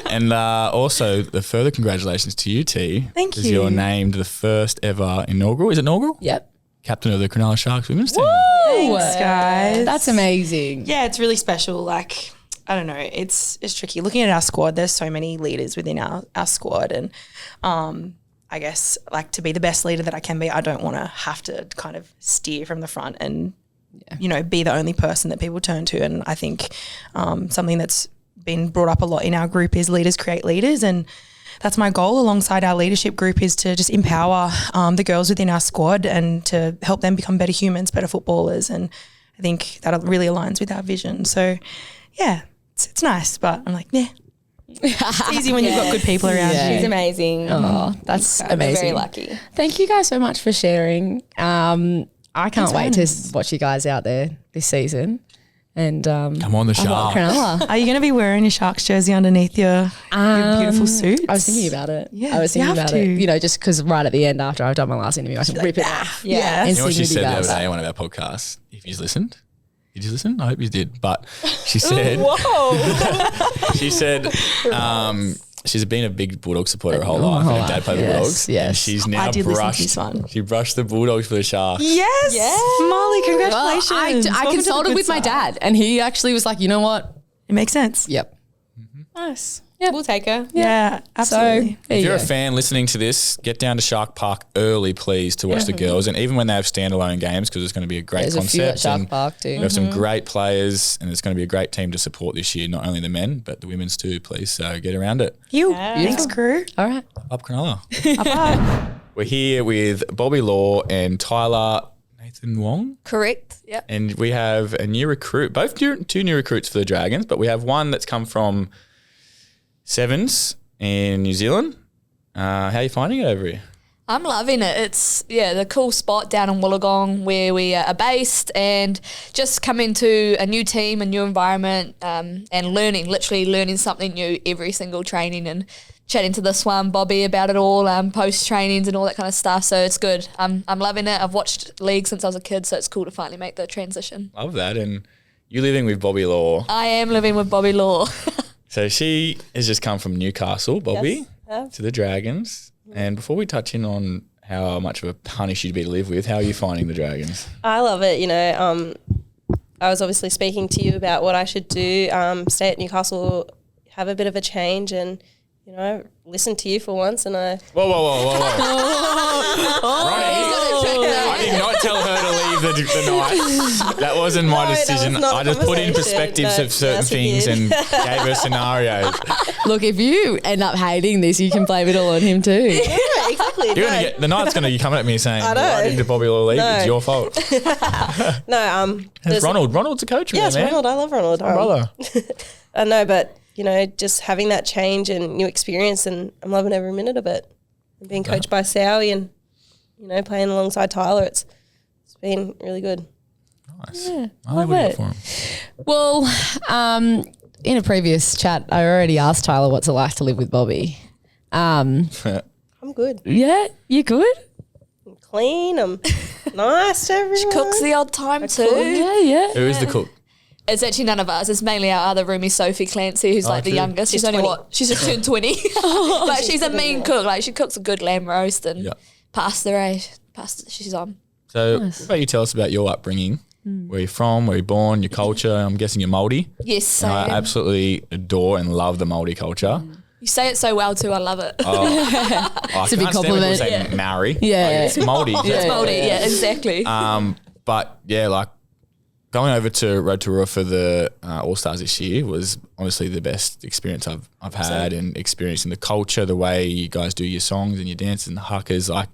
[SPEAKER 3] And also the further congratulations to you, T.
[SPEAKER 4] Thank
[SPEAKER 3] Because
[SPEAKER 4] you.
[SPEAKER 3] you're named the first ever inaugural. Is it inaugural?
[SPEAKER 1] Yep.
[SPEAKER 3] Captain of the Cronulla Sharks women's team.
[SPEAKER 4] Thanks, guys.
[SPEAKER 1] That's amazing.
[SPEAKER 4] Yeah, it's really special. Like, I don't know, it's tricky. Looking at our squad, there's so many leaders within our squad, and I guess like to be the best leader that I can be, I don't want to have to kind of steer from the front and you know, be the only person that people turn to. And I think something that's been brought up a lot in our group is leaders create leaders, and that's my goal alongside our leadership group, is to just empower the girls within our squad and to help them become better humans, better footballers. And I think that really aligns with our vision. So yeah, it's nice, but I'm like, yeah. It's easy when you've got good people around
[SPEAKER 1] Yeah.
[SPEAKER 4] you.
[SPEAKER 5] She's amazing.
[SPEAKER 1] Oh, that's amazing.
[SPEAKER 5] We're very lucky.
[SPEAKER 1] Thank you guys so much for sharing. I can't wait to watch you guys out there this season. And
[SPEAKER 3] Come on, the Sharks.
[SPEAKER 1] Cronulla.
[SPEAKER 4] Are you going to be wearing your Sharks jersey underneath your beautiful suit?
[SPEAKER 1] I was thinking about it.
[SPEAKER 4] Yeah,
[SPEAKER 1] I was
[SPEAKER 4] you
[SPEAKER 1] thinking
[SPEAKER 4] have
[SPEAKER 1] about it.
[SPEAKER 4] to.
[SPEAKER 1] You know, just because right at the end after I've done my last interview, I can rip it off.
[SPEAKER 4] Yeah.
[SPEAKER 1] And
[SPEAKER 3] You know what
[SPEAKER 1] sing
[SPEAKER 3] she
[SPEAKER 1] with you
[SPEAKER 3] said the other
[SPEAKER 1] guys.
[SPEAKER 3] day on one of our podcasts? If you listened. Did you listen? I hope you did. But she said, she said, she's been a big Bulldog supporter her whole life. And her dad played the Bulldogs.
[SPEAKER 1] yes.
[SPEAKER 3] And she's now
[SPEAKER 4] I did listen to
[SPEAKER 3] brushed.
[SPEAKER 4] this one.
[SPEAKER 3] She brushed the Bulldogs for the Sharks.
[SPEAKER 4] Yes. Marlee, congratulations.
[SPEAKER 1] I
[SPEAKER 4] Welcome to the
[SPEAKER 1] consulted
[SPEAKER 4] good
[SPEAKER 1] with my
[SPEAKER 4] side.
[SPEAKER 1] dad, and he actually was like, you know what?
[SPEAKER 4] It makes sense.
[SPEAKER 1] Yep.
[SPEAKER 5] Nice. Yeah, we'll take her.
[SPEAKER 4] Yeah, absolutely.
[SPEAKER 1] So there
[SPEAKER 3] If
[SPEAKER 1] you
[SPEAKER 3] you're
[SPEAKER 1] go.
[SPEAKER 3] a fan listening to this, get down to Shark Park early, please, to watch the girls. And even when they have standalone games, because it's going to be a great
[SPEAKER 1] There's a few at
[SPEAKER 3] concept.
[SPEAKER 1] Shark
[SPEAKER 3] and
[SPEAKER 1] Park too.
[SPEAKER 3] we have some great players, and it's going to be a great team to support this year, not only the men, but the women's too, please. So get around it.
[SPEAKER 4] Thanks, crew.
[SPEAKER 1] All right.
[SPEAKER 3] Up Cronulla.
[SPEAKER 4] Up, up.
[SPEAKER 3] We're here with Bobbi Law and Tyla Nathan-Wong.
[SPEAKER 6] Correct. Yep.
[SPEAKER 3] And we have a new recruit, two new recruits for the Dragons, but we have one that's come from Sevens in New Zealand. How are you finding it over here?
[SPEAKER 6] I'm loving it. It's the cool spot down in Wollongong where we are based, and just coming to a new team, a new environment, and literally learning something new every single training, and chatting to this one, Bobbi, about it all, post trainings and all that kind of stuff. So it's good. I'm loving it. I've watched league since I was a kid, so it's cool to finally make the transition.
[SPEAKER 3] Love that. And you living with Bobbi Law.
[SPEAKER 6] I am living with Bobbi Law.
[SPEAKER 3] So she has just come from Newcastle, Bobbi, to the Dragons. And before we touch in on how much of a punish you'd be to live with, how are you finding the Dragons?
[SPEAKER 7] I love it. You know, I was obviously speaking to you about what I should do, stay at Newcastle, have a bit of a change, and, you know, listen to you for once. And I
[SPEAKER 3] Whoa. I did not tell her to leave the night. That wasn't my
[SPEAKER 7] No, that
[SPEAKER 3] decision.
[SPEAKER 7] was not
[SPEAKER 3] I
[SPEAKER 7] the
[SPEAKER 3] just put in
[SPEAKER 7] conversation.
[SPEAKER 3] perspectives
[SPEAKER 7] No,
[SPEAKER 3] of certain
[SPEAKER 7] yes, you
[SPEAKER 3] things
[SPEAKER 7] did.
[SPEAKER 3] and gave her scenarios.
[SPEAKER 1] Look, if you end up hating this, you can blame it all on him too.
[SPEAKER 7] yeah, exactly.
[SPEAKER 3] You're gonna get the night's gonna be coming at me saying,
[SPEAKER 7] I know.
[SPEAKER 3] "Why did Bobbi Law leave?
[SPEAKER 7] No.
[SPEAKER 3] It's your fault."
[SPEAKER 7] No,
[SPEAKER 3] It's
[SPEAKER 7] there's-
[SPEAKER 3] Ronald. Ronald's a coach,
[SPEAKER 7] Yes,
[SPEAKER 3] man.
[SPEAKER 7] Ronald. I love Ronald.
[SPEAKER 3] My brother.
[SPEAKER 7] I know, but you know, just having that change and new experience, and I'm loving every minute of it. And being coached by Sowie, and you know, playing alongside Tyler, it's been really good.
[SPEAKER 3] Nice. What do you got for him?
[SPEAKER 1] Well, in a previous chat, I already asked Tyler what's it like to live with Bobbi.
[SPEAKER 7] I'm good.
[SPEAKER 1] Yeah, you good?
[SPEAKER 7] I'm clean. I'm nice to everyone.
[SPEAKER 6] Cooks the odd time too.
[SPEAKER 1] Yeah.
[SPEAKER 3] Who is the cook?
[SPEAKER 6] It's actually none of us. It's mainly our other roomie, Sophie Clancy, who's like the
[SPEAKER 3] true.
[SPEAKER 6] youngest. She's
[SPEAKER 7] She's
[SPEAKER 6] only
[SPEAKER 7] 20.
[SPEAKER 6] She's just turned 20. But she's a mean cook. Like, she cooks a good lamb roast and
[SPEAKER 3] Yeah.
[SPEAKER 6] pasta. She's on.
[SPEAKER 3] So, what about you tell us about your upbringing? Where you're from, where you're born, your culture. I'm guessing you're Māori.
[SPEAKER 6] Yes,
[SPEAKER 3] And
[SPEAKER 6] I
[SPEAKER 3] I
[SPEAKER 6] am.
[SPEAKER 3] absolutely adore and love the Māori culture.
[SPEAKER 6] You say it so well too. I love it.
[SPEAKER 3] I
[SPEAKER 1] a big
[SPEAKER 3] can't stand when people
[SPEAKER 1] compliment.
[SPEAKER 3] say Maori.
[SPEAKER 1] Yeah.
[SPEAKER 3] Like, it's Māori.
[SPEAKER 6] It's Māori. Yeah, exactly.
[SPEAKER 3] But yeah, like going over to Rotorua for the All Stars this year was honestly the best experience I've had, and experiencing the culture, the way you guys do your songs and your dances and the huckers. Like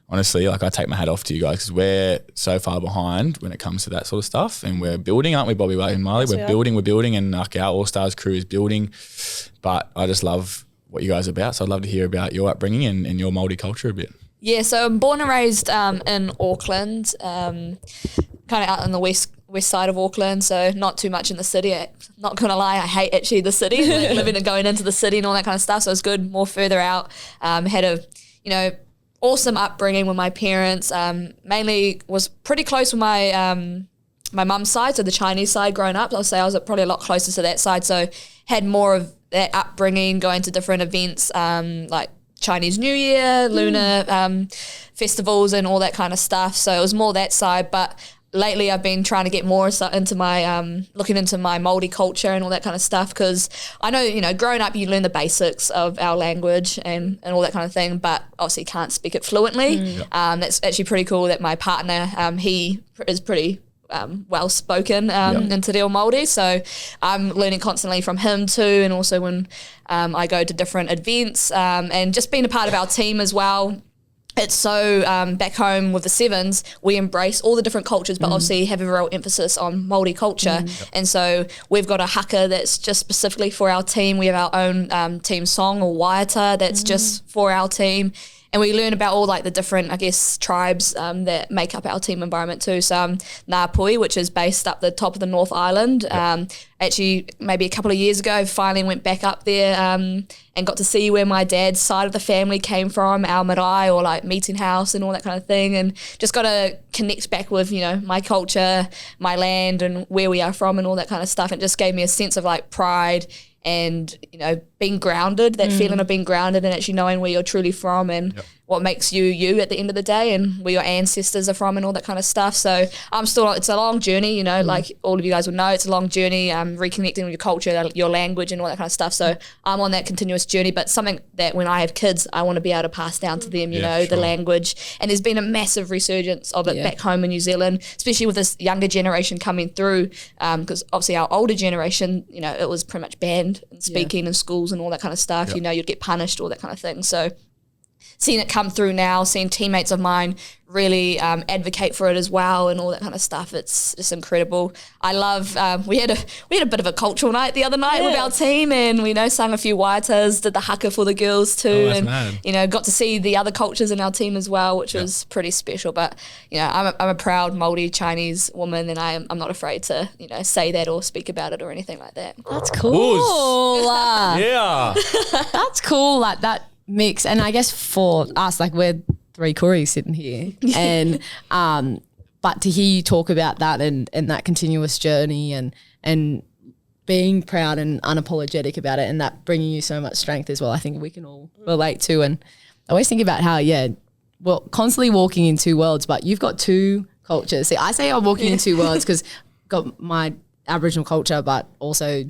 [SPEAKER 3] honestly, like I take my hat off to you guys because we're so far behind when it comes to that sort of stuff, and we're building, aren't we, Bobbi and Marlee?
[SPEAKER 7] Yes,
[SPEAKER 3] We're building, and like our All Stars crew is building. But I just love what you guys are about, so I'd love to hear about your upbringing and your Māori culture a bit.
[SPEAKER 6] Yeah, so I'm born and raised in Auckland, kind of out on the west side of Auckland, so not too much in the city. Not gonna lie, I hate actually the city, like living and going into the city and all that kind of stuff. So it's good, more further out. Had a, awesome upbringing with my parents. Mainly was pretty close with my my mum's side, so the Chinese side growing up. I'll say I was probably a lot closer to that side, so had more of that upbringing, going to different events like Chinese New Year, Lunar festivals and all that kind of stuff. So it was more that side, but lately I've been trying to get more into my looking into my Māori culture and all that kind of stuff, because I know, you know, growing up you learn the basics of our language and all that kind of thing, but obviously can't speak it fluently. That's actually pretty cool that my partner, he is pretty well spoken in Te Reo Māori, so I'm learning constantly from him too, and also when I go to different events and just being a part of our team as well. It's so back home with the Sevens, we embrace all the different cultures, but obviously have a real emphasis on Māori culture. And so we've got a haka that's just specifically for our team. We have our own team song or waiata that's just for our team. And we learn about all like the different, I guess, tribes that make up our team environment too. So Ngāpui, which is based up the top of the North Island. Actually, maybe a couple of years ago, finally went back up there and got to see where my dad's side of the family came from, our marae or like meeting house and all that kind of thing. And just got to connect back with, you know, my culture, my land and where we are from and all that kind of stuff. It just gave me a sense of like pride and, you know, being grounded, that feeling of being grounded and actually knowing where you're truly from and what makes you you at the end of the day and where your ancestors are from and all that kind of stuff. So I'm still, it's a long journey, you know, like all of you guys will know, it's a long journey, reconnecting with your culture, your language and all that kind of stuff. So I'm on that continuous journey, but something that when I have kids, I want to be able to pass down to them, you know, the language. And there's been a massive resurgence of it back home in New Zealand, especially with this younger generation coming through, because obviously our older generation, you know, it was pretty much banned in speaking in schools and all that kind of stuff, you know, you'd get punished, all that kind of thing. So seeing it come through now, seeing teammates of mine really advocate for it as well and all that kind of stuff, it's just incredible. I love, we had a bit of a cultural night the other night with our team, and we, you know, sung a few waitas, did the haka for the girls too, and
[SPEAKER 3] mad.
[SPEAKER 6] you know, got to see the other cultures in our team as well, which was pretty special. But you know, I'm a proud Māori Chinese woman, and I'm not afraid to, you know, say that or speak about it or anything like that.
[SPEAKER 1] That's cool.
[SPEAKER 3] Yeah.
[SPEAKER 1] That's cool, like that mix. And I guess for us, like we're three Koreas sitting here and but to hear you talk about that and that continuous journey and being proud and unapologetic about it and that bringing you so much strength as well, I think we can all relate to. And I always think about how, well, constantly walking in two worlds, but you've got two cultures. See, I say I'm walking in two worlds because got my Aboriginal culture, but also,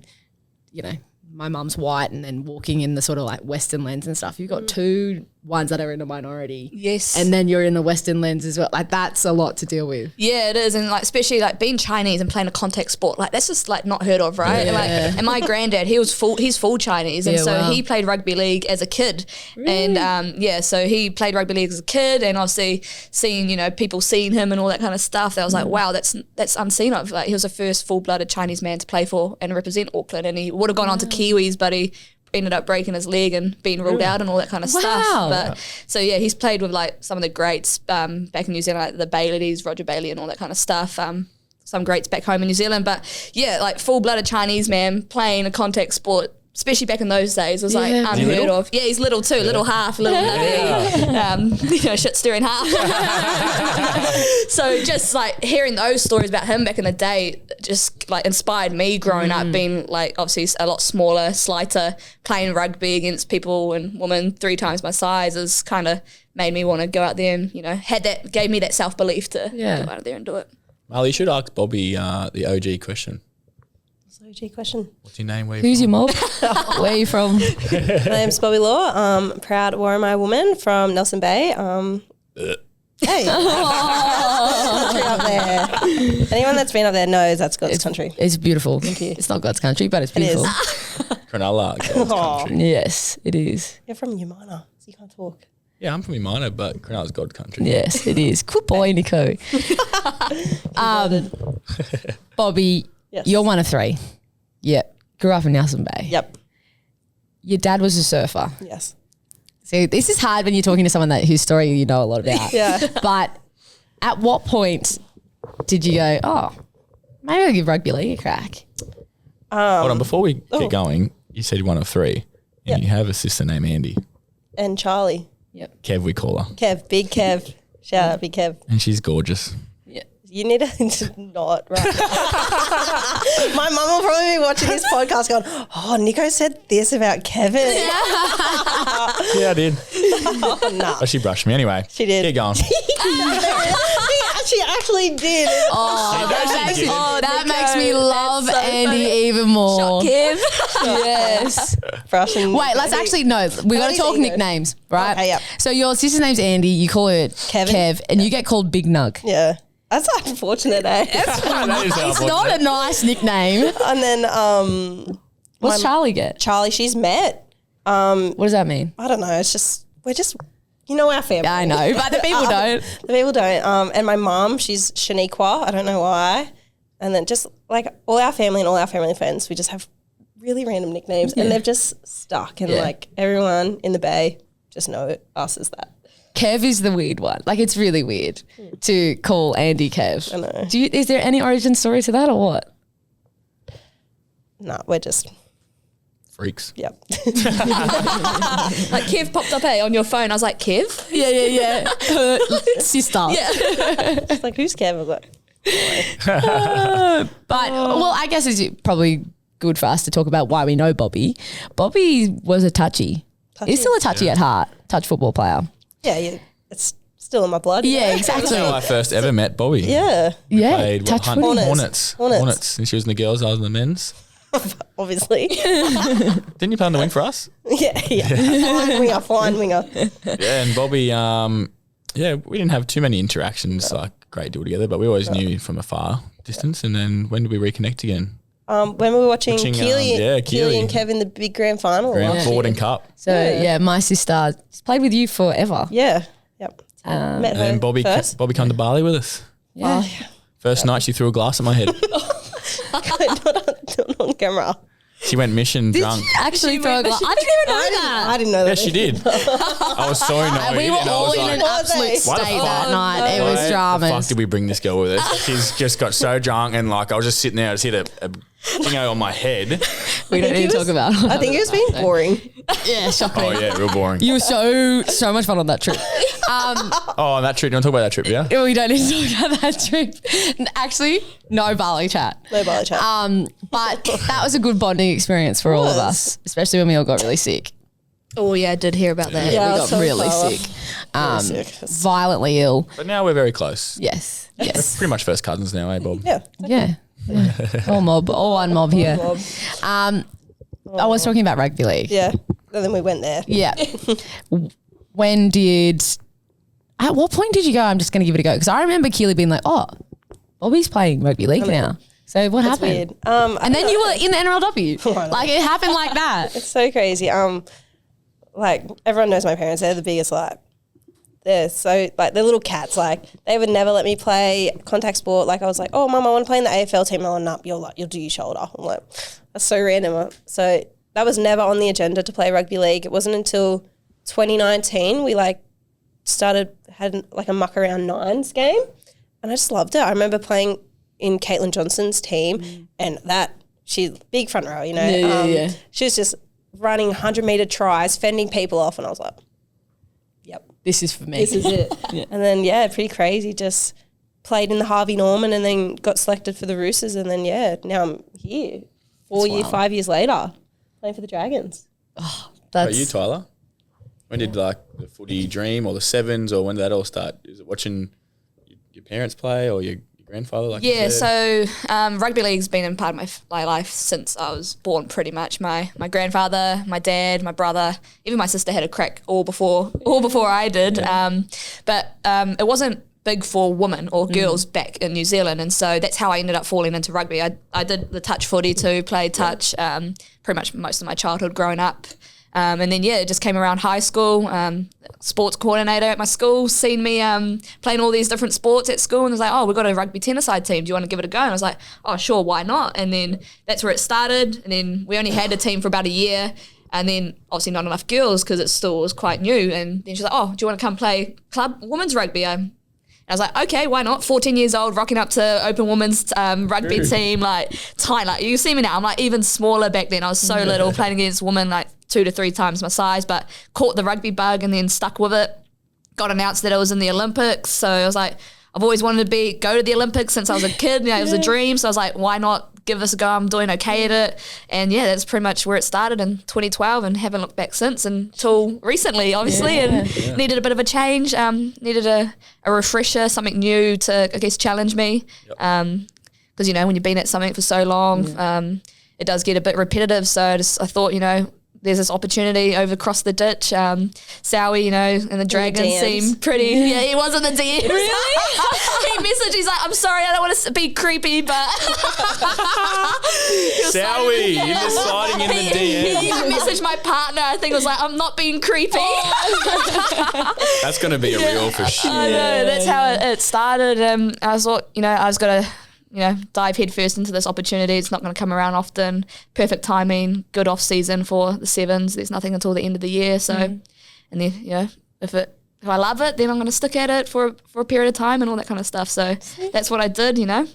[SPEAKER 1] you know, my mum's white and then walking in the sort of like Western lens and stuff. You've got two ones that are in a minority.
[SPEAKER 6] Yes.
[SPEAKER 1] And then you're in the Western lens as well. Like that's a lot to deal with.
[SPEAKER 6] Yeah, it is. And like, especially like being Chinese and playing a contact sport, like that's just like not heard of, right?
[SPEAKER 1] Yeah.
[SPEAKER 6] And my granddad, he's full Chinese. And so he played rugby league as a kid. Really? And so he played rugby league as a kid, and obviously seeing, you know, people seeing him and all that kind of stuff, I was like, wow, that's unseen of. Like he was the first full-blooded Chinese man to play for and represent Auckland, and he would have gone on to Kiwis, but he ended up breaking his leg and being ruled out and all that kind of stuff. But so he's played with like some of the greats back in New Zealand, like the Baileys, Roger Bailey and all that kind of stuff. Some greats back home in New Zealand, but yeah, like full-blooded Chinese man playing a contact sport, especially back in those days, was like unheard of. Yeah, he's little too, little half, little nubby, you know, shit stirring half. So just like hearing those stories about him back in the day just like inspired me growing up, being like obviously a lot smaller, slighter, playing rugby against people and women 3 times my size has kind of made me want to go out there and, you know, gave me that self-belief to go out there and do it.
[SPEAKER 3] Marlee, you should ask Bobbi the OG question.
[SPEAKER 7] OG question.
[SPEAKER 3] What's your name?
[SPEAKER 1] Who's your mob? Where are you from?
[SPEAKER 7] My name's Bobbi Law. Proud Warramai woman from Nelson Bay. Hey, country up there. Anyone that's been up there knows that's God's country.
[SPEAKER 1] It's beautiful.
[SPEAKER 7] Thank you.
[SPEAKER 1] It's not God's country, but it's beautiful.
[SPEAKER 7] It is.
[SPEAKER 3] Cronulla, God's country.
[SPEAKER 1] Yes, it is.
[SPEAKER 7] You're from Umina, so you can't talk.
[SPEAKER 3] Yeah, I'm from Umina, but Cronulla's God country.
[SPEAKER 1] Yes, it is. Good boy, Nicho. Bobbi, you're one of 3. Yep. Grew up in Nelson Bay.
[SPEAKER 7] Yep.
[SPEAKER 1] Your dad was a surfer.
[SPEAKER 7] Yes.
[SPEAKER 1] So this is hard when you're talking to someone whose story you know a lot about.
[SPEAKER 7] Yeah.
[SPEAKER 1] But at what point did you go, oh, maybe I'll give rugby league a crack?
[SPEAKER 3] Hold on, before we get going, you said you're one of 3 and you have a sister named Andy.
[SPEAKER 7] And Charlie.
[SPEAKER 3] Kev, we call her.
[SPEAKER 7] Kev, Big Kev. Shout out, Big Kev.
[SPEAKER 3] And she's gorgeous.
[SPEAKER 7] You need to not right now. My mum will probably be watching this podcast going, oh, Nicho said this about Kevin.
[SPEAKER 3] Yeah, I did.
[SPEAKER 7] No.
[SPEAKER 3] But she brushed me anyway.
[SPEAKER 7] She did.
[SPEAKER 3] Keep going.
[SPEAKER 7] She actually did.
[SPEAKER 1] Oh, that makes me love
[SPEAKER 6] so
[SPEAKER 1] Andy
[SPEAKER 6] funny.
[SPEAKER 1] even more.
[SPEAKER 6] Kev.
[SPEAKER 1] Yes.
[SPEAKER 7] Brushing.
[SPEAKER 1] Wait, let's actually know. We got to talk nicknames, right?
[SPEAKER 7] Okay, yep.
[SPEAKER 1] So your sister's name's Andy. You call her
[SPEAKER 7] Kevin.
[SPEAKER 1] Kev, and you get called Big Nug.
[SPEAKER 7] Yeah. That's unfortunate, eh?
[SPEAKER 1] It's not a nice nickname.
[SPEAKER 7] And then
[SPEAKER 1] What's Charlie get?
[SPEAKER 7] Charlie, she's met.
[SPEAKER 1] What does that mean?
[SPEAKER 7] I don't know. It's just, we're just, you know, our family.
[SPEAKER 1] I know, but the people don't.
[SPEAKER 7] The people don't. And my mum, she's Shaniqua. I don't know why. And then just like all our family and all our family friends, we just have really random nicknames and they've just stuck. And like everyone in the Bay just know us as that.
[SPEAKER 1] Kev is the weird one. Like, it's really weird to call Andy Kev.
[SPEAKER 7] I know.
[SPEAKER 1] Is there any origin story to that or what?
[SPEAKER 7] No, we're just,
[SPEAKER 3] Freaks.
[SPEAKER 7] yep.
[SPEAKER 6] Like Kev popped up on your phone. I was like, Kev?
[SPEAKER 1] Yeah. Her sister.
[SPEAKER 6] Yeah.
[SPEAKER 7] It's like, who's Kev? I'm like,
[SPEAKER 1] But, well, I guess it's probably good for us to talk about why we know Bobbi. Bobbi was a touchy. He's still a touchy at heart. Touch football player.
[SPEAKER 7] yeah, it's still in my blood.
[SPEAKER 1] Yeah,
[SPEAKER 3] That's
[SPEAKER 1] exactly.
[SPEAKER 3] how I first ever met Bobby.
[SPEAKER 7] Yeah,
[SPEAKER 1] Yeah,
[SPEAKER 3] Played
[SPEAKER 1] touch
[SPEAKER 3] what,
[SPEAKER 1] footy.
[SPEAKER 3] Hornets. And she was in the girls, I was in the men's.
[SPEAKER 7] obviously.
[SPEAKER 3] Didn't you play on the wing for us?
[SPEAKER 7] yeah. Flying winger.
[SPEAKER 3] Yeah, and Bobby, we didn't have too many interactions, like great deal together, but we always knew from a far distance. And then when did we reconnect again?
[SPEAKER 7] When we were watching Keely
[SPEAKER 3] Keely.
[SPEAKER 7] and Kev in the big grand final.
[SPEAKER 3] Grand
[SPEAKER 7] last
[SPEAKER 3] Forward
[SPEAKER 7] year.
[SPEAKER 3] and Cup.
[SPEAKER 1] So, yeah, my sister played with you forever.
[SPEAKER 7] Yeah. Yep. Met
[SPEAKER 3] And
[SPEAKER 7] her
[SPEAKER 3] then Bobby come to Bali with us.
[SPEAKER 1] Yeah.
[SPEAKER 3] First night she threw a glass at my head.
[SPEAKER 7] not on camera.
[SPEAKER 3] She went mission drunk.
[SPEAKER 1] Actually throw a glass. I didn't even know that.
[SPEAKER 7] I didn't know that.
[SPEAKER 3] Yeah, she did. I was so annoyed.
[SPEAKER 1] We were
[SPEAKER 3] and I
[SPEAKER 1] all
[SPEAKER 3] was
[SPEAKER 1] in
[SPEAKER 3] like,
[SPEAKER 1] an
[SPEAKER 7] Why
[SPEAKER 1] absolute state
[SPEAKER 3] Why the
[SPEAKER 1] that
[SPEAKER 3] fuck?
[SPEAKER 1] night. It was
[SPEAKER 3] Why the fuck
[SPEAKER 1] dramas.
[SPEAKER 3] did we bring this girl with us? She's just got so drunk and like I was just sitting there, I just hit a dingo on my head.
[SPEAKER 1] We don't need to talk about it.
[SPEAKER 7] I think he was being boring.
[SPEAKER 1] Yeah, shocking.
[SPEAKER 3] Oh yeah, real boring.
[SPEAKER 1] You were so much fun on that trip.
[SPEAKER 3] Oh, on that trip. You want to talk about that trip, yeah?
[SPEAKER 1] We don't need to talk about that trip. Actually, no Bali chat.
[SPEAKER 7] No Bali chat.
[SPEAKER 1] But that was a good bonding experience for all of us, especially when we all got really sick.
[SPEAKER 6] Oh, yeah, I did hear about that.
[SPEAKER 7] Yeah,
[SPEAKER 1] We got
[SPEAKER 7] so
[SPEAKER 1] really
[SPEAKER 7] far.
[SPEAKER 1] sick.
[SPEAKER 7] Sick.
[SPEAKER 1] Violently ill.
[SPEAKER 3] But now we're very close.
[SPEAKER 1] Yes.
[SPEAKER 3] We're
[SPEAKER 1] Yes.
[SPEAKER 3] pretty much first cousins now, eh, Bob?
[SPEAKER 7] Yeah.
[SPEAKER 1] Yeah. All one mob here. I was talking about rugby league.
[SPEAKER 7] Yeah. And then we went there.
[SPEAKER 1] Yeah. At what point did you go, I'm just going to give it a go? Because I remember Keely being like, oh, Bobby's playing rugby league now. So what happened?
[SPEAKER 7] Weird.
[SPEAKER 1] And then you were in the NRLW. Like it happened like that.
[SPEAKER 7] It's so crazy. Like everyone knows my parents. They're the biggest they're so like they're little cats. Like they would never let me play contact sport. Like I was like, oh mum, I want to play in the AFL team. I'm like, you'll do your shoulder. I'm like, that's so random. So that was never on the agenda to play rugby league. It wasn't until 2019 we had like a muck around nines game, and I just loved it. I remember playing in Caitlin Johnson's team, and she's big front row, you know.
[SPEAKER 1] Yeah.
[SPEAKER 7] She was just running 100-meter tries, fending people off, and I was like, yep,
[SPEAKER 1] This is for me.
[SPEAKER 7] this is it. And then, pretty crazy, just played in the Harvey Norman and then got selected for the Roosters, and then, now I'm here 5 years later playing for the Dragons.
[SPEAKER 3] How about you, Tyler? When did like the footy dream or the sevens or when did that all start? Is it watching your parents play or your grandfather? Like
[SPEAKER 6] Yeah, so rugby league's been in part of my life since I was born pretty much. My grandfather, my dad, my brother, even my sister had a crack all before I did. But it wasn't big for women or girls back in New Zealand, and so that's how I ended up falling into rugby. I did the touch footy too, played touch pretty much most of my childhood growing up. And then, it just came around high school. Sports coordinator at my school seen me playing all these different sports at school and was like, oh, we've got a rugby tennis-side team. Do you want to give it a go? And I was like, oh, sure, why not? And then that's where it started. And then we only had a team for about a year. And then obviously not enough girls because it still was quite new. And then she's like, oh, do you want to come play club women's rugby? And I was like, okay, why not? 14 years old, rocking up to open women's rugby team, like tiny. Like you see me now, I'm like even smaller back then. I was so little, playing against women like 2 to 3 times my size, but caught the rugby bug and then stuck with it. Got announced that I was in the Olympics. So I was like, I've always wanted to go to the Olympics since I was a kid. You know, it was a dream. So I was like, why not give this a go? I'm doing okay at it. And yeah, that's pretty much where it started in 2012 and haven't looked back since until recently, obviously, and needed a bit of a change, needed a refresher, something new to, I guess, challenge me. Because, you know, when you've been at something for so long, it does get a bit repetitive. So I thought, you know, there's this opportunity over across the ditch. Sowie, you know, and the Dragons seem pretty. Yeah, he was in the DMs. Really? He messaged, he's like, I'm sorry, I don't want to be creepy, but.
[SPEAKER 3] Sowie, you're deciding in the DMs.
[SPEAKER 6] He even messaged my partner, I think it was like, I'm not being creepy.
[SPEAKER 3] That's going to be a real for sure.
[SPEAKER 6] I know, that's how it started. I thought, you know, I was going to, you know, dive headfirst into this opportunity. It's not going to come around often. Perfect timing, good off season for the Sevens. There's nothing until the end of the year. So, and then, you know, if I love it, then I'm going to stick at it for a period of time and all that kind of stuff. So that's what I did, you know.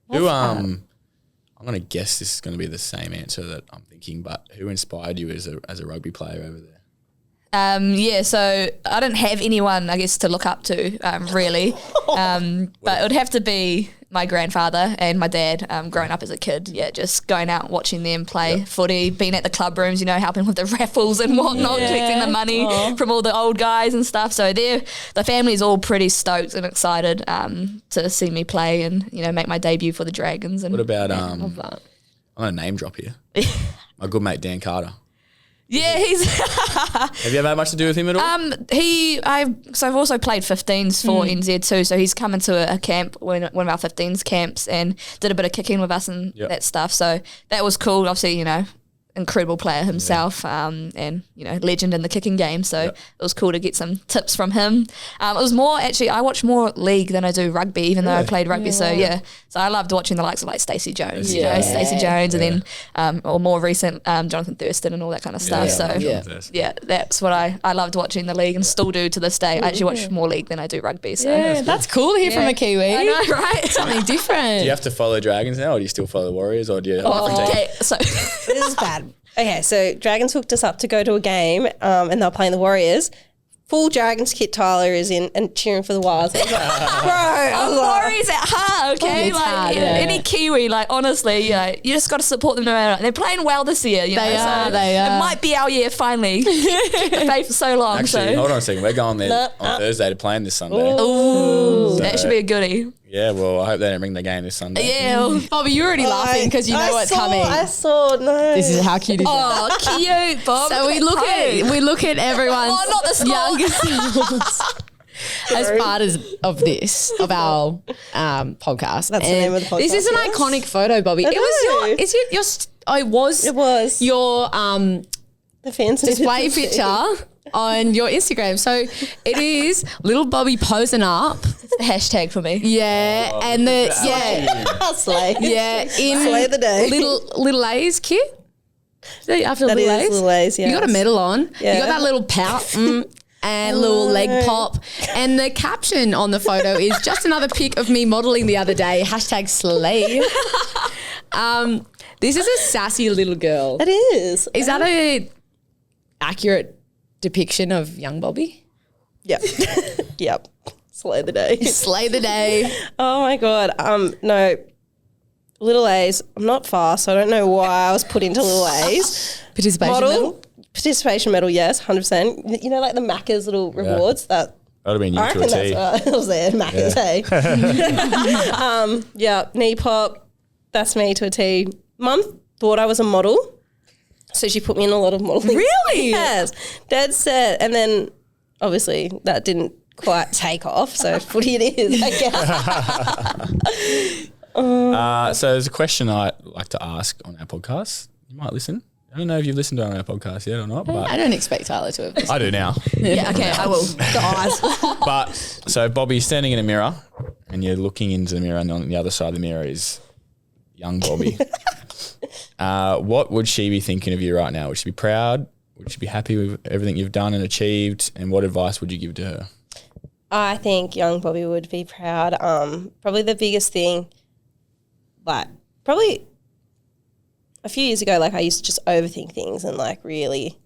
[SPEAKER 3] I'm going to guess this is going to be the same answer that I'm thinking, but who inspired you as a rugby player over there?
[SPEAKER 6] So I didn't have anyone, I guess, to look up to, really. But it would have to be my grandfather and my dad, growing up as a kid. Yeah, just going out and watching them play footy, being at the club rooms, you know, helping with the raffles and whatnot, collecting the money from all the old guys and stuff. So the family's all pretty stoked and excited to see me play and, you know, make my debut for the Dragons. And
[SPEAKER 3] what about, I'm going to name drop here. My good mate, Dan Carter.
[SPEAKER 6] Yeah, he's.
[SPEAKER 3] Have you ever had much to do with him at all?
[SPEAKER 6] So I've also played 15s for NZ too. So he's come into a camp, one of our 15s camps, and did a bit of kicking with us and that stuff. So that was cool. Obviously, you know, incredible player himself, and you know, legend in the kicking game. So it was cool to get some tips from him. It was more actually, I watch more league than I do rugby, even though I played rugby. So so I loved watching the likes of like Stacey Jones, you know, Stacey Jones, and then or more recent Jonathan Thurston and all that kind of stuff. That's what I loved watching the league and still do to this day. I actually watch more league than I do rugby. So
[SPEAKER 1] that's cool to hear from a Kiwi.
[SPEAKER 6] I know, right?
[SPEAKER 1] Something different.
[SPEAKER 3] Do you have to follow Dragons now, or do you still follow the Warriors, or do you?
[SPEAKER 6] Okay, so
[SPEAKER 7] This is bad. Okay, so Dragons hooked us up to go to a game, and they were playing the Warriors. Full Dragons kit Tyler is in and cheering for the Wilds. I was like, bro,
[SPEAKER 6] Warriors at heart, okay?
[SPEAKER 1] It's
[SPEAKER 6] like
[SPEAKER 1] hard,
[SPEAKER 6] any Kiwi, like honestly, you know, you just got to support them no matter. They're playing well this year, you know.
[SPEAKER 1] They are.
[SPEAKER 6] It might be our year finally. Kept the faith for so long.
[SPEAKER 3] Actually, hold on a second. We're going there on Thursday to play this Sunday.
[SPEAKER 6] Ooh, that should be a goodie.
[SPEAKER 3] Yeah, well, I hope they don't bring the game this Sunday.
[SPEAKER 6] Yeah.
[SPEAKER 1] Bobbi, you're already laughing because you know what's coming.
[SPEAKER 7] I saw, no.
[SPEAKER 1] This is how cute is
[SPEAKER 6] Oh, cute, Bob.
[SPEAKER 1] So we look at everyone's
[SPEAKER 6] not the score.
[SPEAKER 1] youngest as part of our podcast.
[SPEAKER 7] That's the name of the podcast.
[SPEAKER 1] This is an
[SPEAKER 7] yes.
[SPEAKER 1] iconic photo, Bobbi. It was your
[SPEAKER 7] the fancy
[SPEAKER 1] display picture on your Instagram. So it is little Bobbi posing up.
[SPEAKER 6] Hashtag for me.
[SPEAKER 1] Yeah, and
[SPEAKER 7] Slay.
[SPEAKER 1] in
[SPEAKER 7] Slay the day.
[SPEAKER 1] little A's kit. After
[SPEAKER 7] That
[SPEAKER 1] little
[SPEAKER 7] is
[SPEAKER 1] A's,
[SPEAKER 7] Little A's,
[SPEAKER 1] you got a
[SPEAKER 7] yes.
[SPEAKER 1] medal on.
[SPEAKER 7] Yeah.
[SPEAKER 1] You got that little pout and little leg pop. And the caption on the photo is just another pic of me modelling the other day. Hashtag slay. This is a sassy little girl.
[SPEAKER 7] It is.
[SPEAKER 1] Is that a accurate depiction of young Bobbi?
[SPEAKER 7] Yep. Yep. Slay the day.
[SPEAKER 1] Slay the day.
[SPEAKER 7] Oh my God. No. Little A's. I'm not fast, so I don't know why I was put into Little A's.
[SPEAKER 1] Participation medal?
[SPEAKER 7] Participation medal, yes, 100%. You know, like the Macca's little rewards that.
[SPEAKER 3] That would have been you
[SPEAKER 7] I
[SPEAKER 3] to a
[SPEAKER 7] reckon
[SPEAKER 3] T.
[SPEAKER 7] that's what I was there. Macca's, hey. Knee pop. That's me to a T. Mum thought I was a model, so she put me in a lot of modelling.
[SPEAKER 1] Really?
[SPEAKER 7] Yes. Dead set. And then obviously that didn't quite take off, so footy it is, I guess.
[SPEAKER 3] So there's a question I like to ask on our podcast. You might listen. I don't know if you've listened to our podcast yet or not, but
[SPEAKER 1] I don't expect Tyler to have.
[SPEAKER 3] I do now.
[SPEAKER 6] Yeah, okay, I will.
[SPEAKER 3] But so Bobbi's standing in a mirror and you're looking into the mirror, and on the other side of the mirror is young Bobbi. What would she be thinking of you right now? Would she be proud? Would she be happy with everything you've done and achieved? And what advice would you give to her?
[SPEAKER 7] I think young Bobbi would be proud. Probably the biggest thing, like probably a few years ago, like I used to just overthink things and like really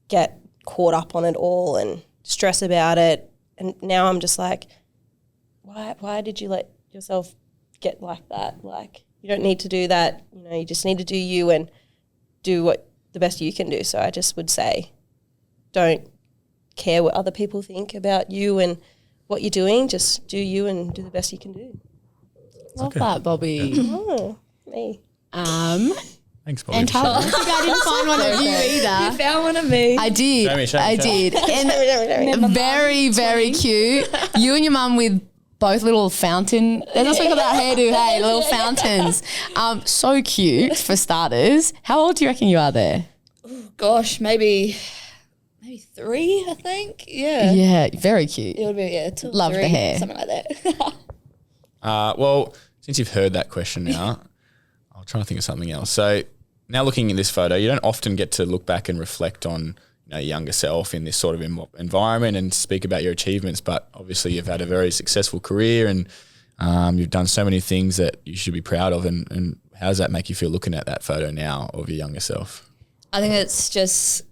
[SPEAKER 7] get caught up on it all and stress about it. And now I'm just like, why did you let yourself get like that? Like, you don't need to do that. You know, you just need to do you and do what the best you can do. So I just would say, don't care what other people think about you and what you're doing. Just do you and do the best you can do.
[SPEAKER 1] Love that, Bobbi.
[SPEAKER 7] Oh, me.
[SPEAKER 3] Thanks, Bobbi.
[SPEAKER 1] And Tyla, I think I didn't find one of you either.
[SPEAKER 5] You found one of me.
[SPEAKER 1] I did. I did. And very, very cute. You and your mum with both little fountain. There's also got that hairdo, hey, little fountains. So cute for starters. How old do you reckon you are there?
[SPEAKER 6] Gosh, maybe 3, I think. Yeah.
[SPEAKER 1] Yeah, very cute.
[SPEAKER 6] It would be, 2 or
[SPEAKER 1] Love
[SPEAKER 6] 3,
[SPEAKER 1] the hair.
[SPEAKER 6] something like that.
[SPEAKER 3] Well, since you've heard that question now, I'll try to think of something else. So now looking at this photo, you don't often get to look back and reflect on your younger self in this sort of environment and speak about your achievements. But obviously you've had a very successful career and you've done so many things that you should be proud of. And how does that make you feel looking at that photo now of your younger self?
[SPEAKER 6] I think it's just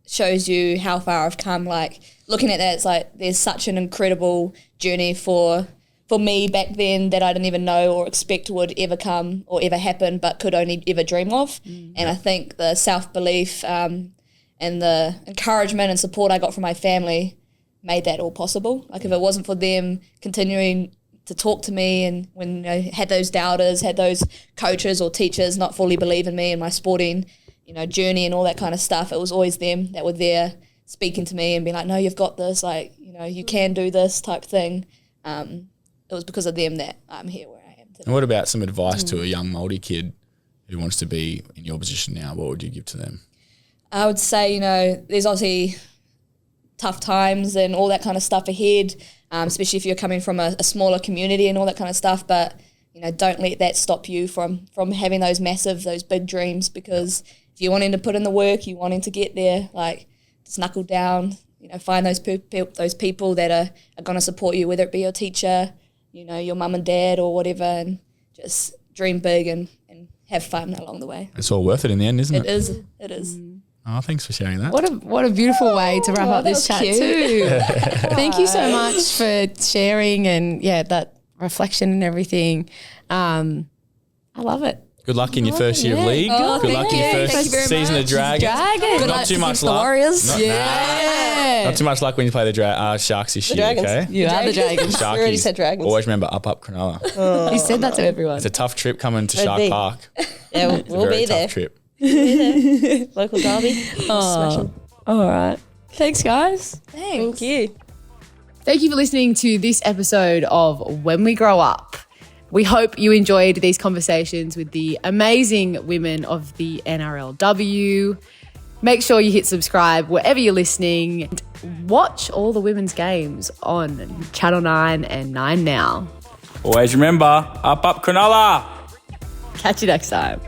[SPEAKER 6] shows you how far I've come. Like looking at that, it's like there's such an incredible journey for me back then that I didn't even know or expect would ever come or ever happen, but could only ever dream of. And I think the self-belief and the encouragement and support I got from my family made that all possible. Like if it wasn't for them continuing to talk to me and when had those doubters, had those coaches or teachers not fully believe in me and my sporting journey and all that kind of stuff, it was always them that were there speaking to me and being like, no, you've got this, like, you can do this type thing. It was because of them that I'm here where I am today.
[SPEAKER 3] And what about some advice to a young Māori kid who wants to be in your position now? What would you give to them?
[SPEAKER 6] I would say, there's obviously tough times and all that kind of stuff ahead, especially if you're coming from a smaller community and all that kind of stuff. But, don't let that stop you from having those big dreams, because if you're wanting to put in the work, you're wanting to get there, like just knuckle down, find those people that are going to support you, whether it be your teacher, your mum and dad or whatever, and just dream big and have fun along the way.
[SPEAKER 3] It's all worth it in the end, isn't it?
[SPEAKER 6] It is.
[SPEAKER 3] Oh, thanks for sharing that.
[SPEAKER 1] What a beautiful way to wrap up this chat too. Thank you so much for sharing and that reflection and everything. I love it.
[SPEAKER 3] Good luck in your first year of league. Good luck in your first season of Dragons. Not too much luck.
[SPEAKER 6] Warriors.
[SPEAKER 3] Not too much luck when you play the Sharks this year.
[SPEAKER 7] Dragons.
[SPEAKER 3] Okay.
[SPEAKER 1] You are the Dragons.
[SPEAKER 7] We already said Dragons.
[SPEAKER 3] Always remember up Cronulla.
[SPEAKER 1] You said that to everyone.
[SPEAKER 3] It's a tough trip coming to
[SPEAKER 7] Would
[SPEAKER 3] Shark
[SPEAKER 7] be.
[SPEAKER 3] Park.
[SPEAKER 7] Yeah,
[SPEAKER 3] It's a
[SPEAKER 7] we'll
[SPEAKER 3] very
[SPEAKER 7] be
[SPEAKER 3] tough
[SPEAKER 7] there.
[SPEAKER 3] trip.
[SPEAKER 7] Local derby. Smash 'em.
[SPEAKER 1] All right. Thanks, guys.
[SPEAKER 7] Thank you.
[SPEAKER 1] Thank you for listening to this episode of When We Grow Up. We hope you enjoyed these conversations with the amazing women of the NRLW. Make sure you hit subscribe wherever you're listening. And watch all the women's games on Channel 9 and 9 Now.
[SPEAKER 2] Always remember, up Cronulla.
[SPEAKER 1] Catch you next time.